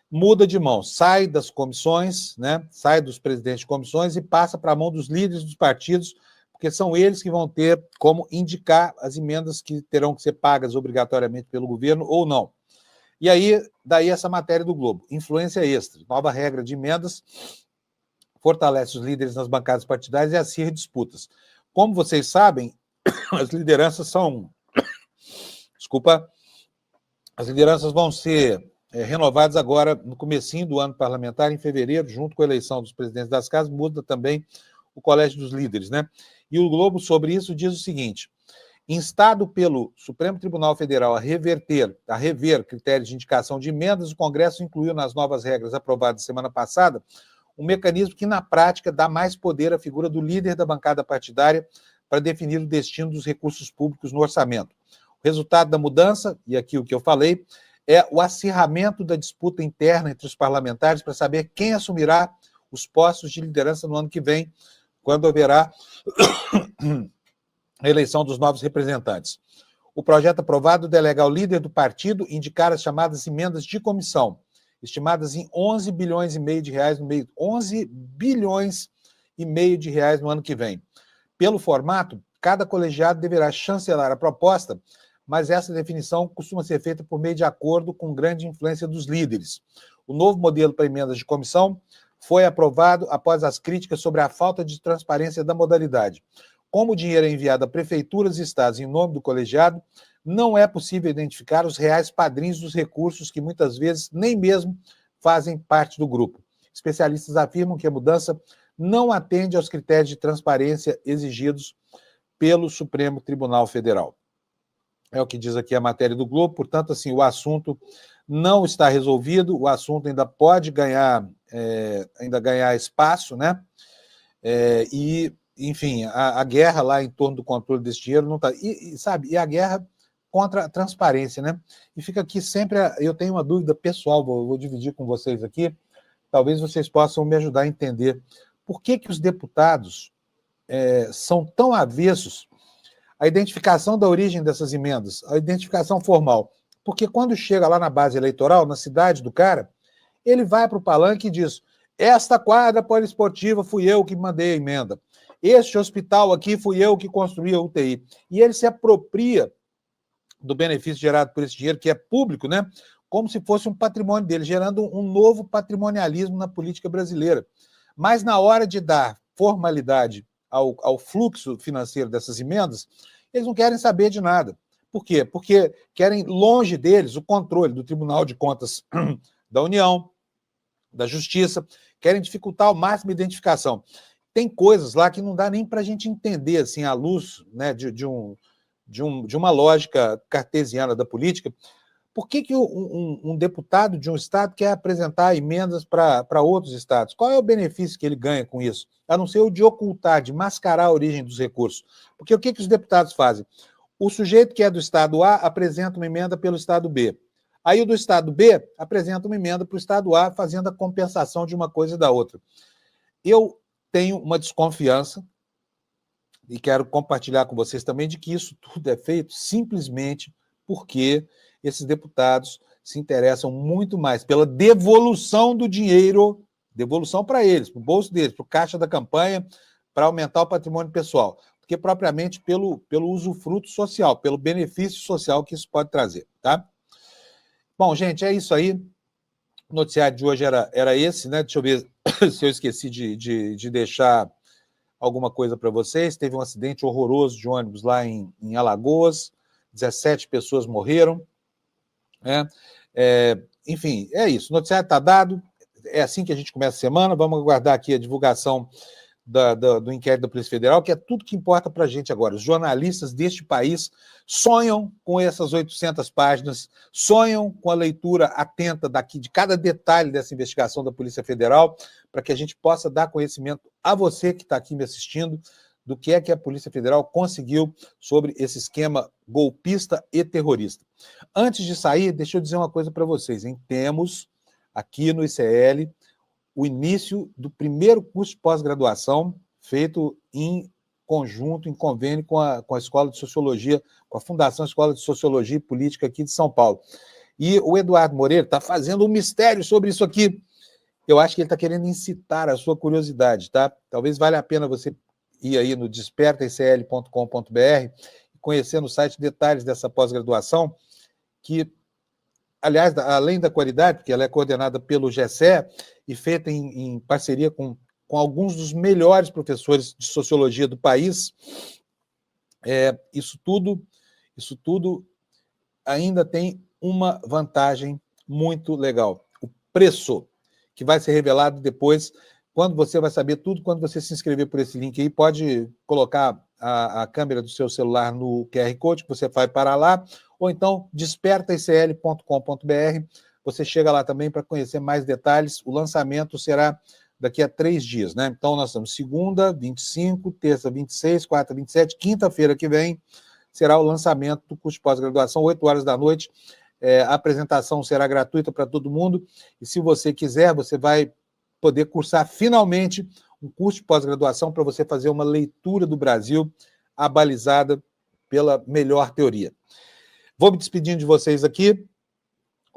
muda de mão, sai das comissões, né? Sai dos presidentes de comissões e passa para a mão dos líderes dos partidos, porque são eles que vão ter como indicar as emendas que terão que ser pagas obrigatoriamente pelo governo ou não. E aí, daí essa matéria do Globo, influência extra, nova regra de emendas, fortalece os líderes nas bancadas partidárias e acirra disputas. Como vocês sabem, as lideranças vão ser renovadas agora no comecinho do ano parlamentar, em fevereiro, junto com a eleição dos presidentes das casas, muda também o Colégio dos Líderes, né? E o Globo, sobre isso, diz o seguinte: instado pelo Supremo Tribunal Federal a rever critérios de indicação de emendas, o Congresso incluiu nas novas regras aprovadas semana passada um mecanismo que, na prática, dá mais poder à figura do líder da bancada partidária para definir o destino dos recursos públicos no orçamento. O resultado da mudança, e aqui o que eu falei, é o acirramento da disputa interna entre os parlamentares para saber quem assumirá os postos de liderança no ano que vem, quando haverá a eleição dos novos representantes. O projeto aprovado delega ao líder do partido indicar as chamadas emendas de comissão, estimadas em 11 bilhões e meio de reais no meio, 11 bilhões e meio de reais no ano que vem. Pelo formato, cada colegiado deverá chancelar a proposta, mas essa definição costuma ser feita por meio de acordo com grande influência dos líderes. O novo modelo para emendas de comissão foi aprovado após as críticas sobre a falta de transparência da modalidade. Como o dinheiro é enviado a prefeituras e estados em nome do colegiado, não é possível identificar os reais padrinhos dos recursos que muitas vezes nem mesmo fazem parte do grupo. Especialistas afirmam que a mudança não atende aos critérios de transparência exigidos pelo Supremo Tribunal Federal. É o que diz aqui a matéria do Globo. Portanto, assim, o assunto não está resolvido, o assunto ainda pode ganhar espaço, né? E, enfim, a guerra lá em torno do controle desse dinheiro não está... E a guerra contra a transparência, né? E fica aqui sempre... Eu tenho uma dúvida pessoal, vou dividir com vocês aqui, talvez vocês possam me ajudar a entender por que os deputados são tão avessos à identificação da origem dessas emendas, à identificação formal. Porque quando chega lá na base eleitoral, na cidade do cara, ele vai para o palanque e diz: esta quadra poliesportiva fui eu que mandei a emenda. Este hospital aqui fui eu que construí a UTI. E ele se apropria do benefício gerado por esse dinheiro, que é público, né? Como se fosse um patrimônio dele, gerando um novo patrimonialismo na política brasileira. Mas na hora de dar formalidade ao fluxo financeiro dessas emendas, eles não querem saber de nada. Por quê? Porque querem longe deles o controle do Tribunal de Contas da União, da Justiça, querem dificultar ao máximo a identificação. Tem coisas lá que não dá nem para a gente entender, assim, à luz, né, de uma lógica cartesiana da política. Por que um deputado de um estado quer apresentar emendas para outros estados? Qual é o benefício que ele ganha com isso? A não ser o de ocultar, de mascarar a origem dos recursos. Porque o que os deputados fazem? O sujeito que é do estado A apresenta uma emenda pelo estado B. Aí o do estado B apresenta uma emenda para o estado A, fazendo a compensação de uma coisa e da outra. Eu tenho uma desconfiança, e quero compartilhar com vocês também, de que isso tudo é feito simplesmente porque esses deputados se interessam muito mais pela devolução do dinheiro, devolução para eles, para o bolso deles, para o caixa da campanha, para aumentar o patrimônio pessoal, do que propriamente pelo usufruto social, pelo benefício social que isso pode trazer, tá? Bom, gente, é isso aí. O noticiário de hoje era esse, né? Deixa eu ver se eu esqueci de deixar alguma coisa para vocês. Teve um acidente horroroso de ônibus lá em Alagoas, 17 pessoas morreram. Né? Enfim, é isso. O noticiário está dado. É assim que a gente começa a semana. Vamos aguardar aqui a divulgação do inquérito da Polícia Federal, que é tudo que importa para a gente agora. Os jornalistas deste país sonham com essas 800 páginas, sonham com a leitura atenta daqui de cada detalhe dessa investigação da Polícia Federal, para que a gente possa dar conhecimento a você que está aqui me assistindo do que a Polícia Federal conseguiu sobre esse esquema golpista e terrorista. Antes de sair, deixa eu dizer uma coisa para vocês, hein? Temos aqui no ICL o início do primeiro curso de pós-graduação feito em conjunto, em convênio com a Escola de Sociologia, com a Fundação Escola de Sociologia e Política aqui de São Paulo. E o Eduardo Moreira está fazendo um mistério sobre isso aqui. Eu acho que ele está querendo incitar a sua curiosidade, tá? Talvez valha a pena você ir aí no despertaicl.com.br e conhecer no site detalhes dessa pós-graduação, que, aliás, além da qualidade, porque ela é coordenada pelo GECE e feita em parceria com alguns dos melhores professores de sociologia do país, isso tudo ainda tem uma vantagem muito legal. O preço, que vai ser revelado depois, quando você vai saber tudo, quando você se inscrever por esse link aí, pode colocar a câmera do seu celular no QR Code, que você vai parar lá, ou então despertaicl.com.br, você chega lá também para conhecer mais detalhes. O lançamento será daqui a 3 dias, né? Então, nós estamos segunda, 25, terça, 26, quarta, 27, quinta-feira que vem, será o lançamento do curso de pós-graduação, 8 horas da noite. A apresentação será gratuita para todo mundo, e se você quiser, você vai poder cursar finalmente um curso de pós-graduação para você fazer uma leitura do Brasil abalizada pela melhor teoria. Vou me despedindo de vocês aqui.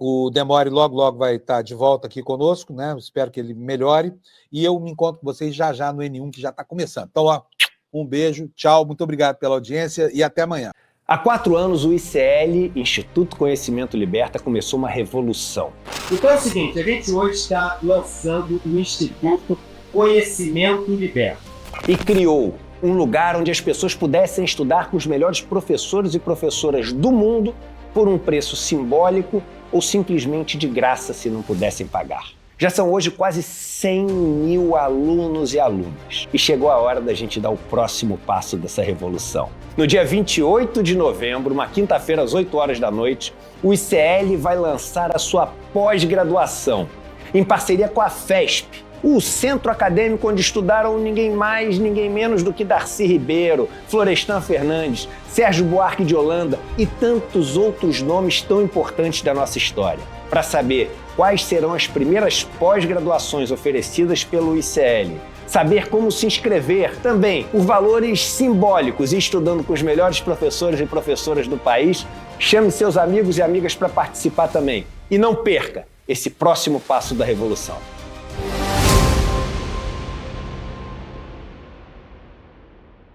O Demore logo vai estar de volta aqui conosco, né? Espero que ele melhore. E eu me encontro com vocês já no N1, que já está começando. Então, um beijo, tchau, muito obrigado pela audiência e até amanhã. Há 4 anos, o ICL, Instituto Conhecimento Liberta, começou uma revolução. Então é o seguinte, a gente hoje está lançando o Instituto Conhecimento Liberta. E criou um lugar onde as pessoas pudessem estudar com os melhores professores e professoras do mundo por um preço simbólico ou simplesmente de graça se não pudessem pagar. Já são hoje quase 100 mil alunos e alunas. E chegou a hora da gente dar o próximo passo dessa revolução. No dia 28 de novembro, uma quinta-feira às 8 horas da noite, o ICL vai lançar a sua pós-graduação, em parceria com a FESP, o centro acadêmico onde estudaram ninguém mais, ninguém menos do que Darcy Ribeiro, Florestan Fernandes, Sérgio Buarque de Holanda e tantos outros nomes tão importantes da nossa história. Para saber quais serão as primeiras pós-graduações oferecidas pelo ICL, saber como se inscrever, também por valores simbólicos e estudando com os melhores professores e professoras do país. Chame seus amigos e amigas para participar também. E não perca esse próximo passo da revolução.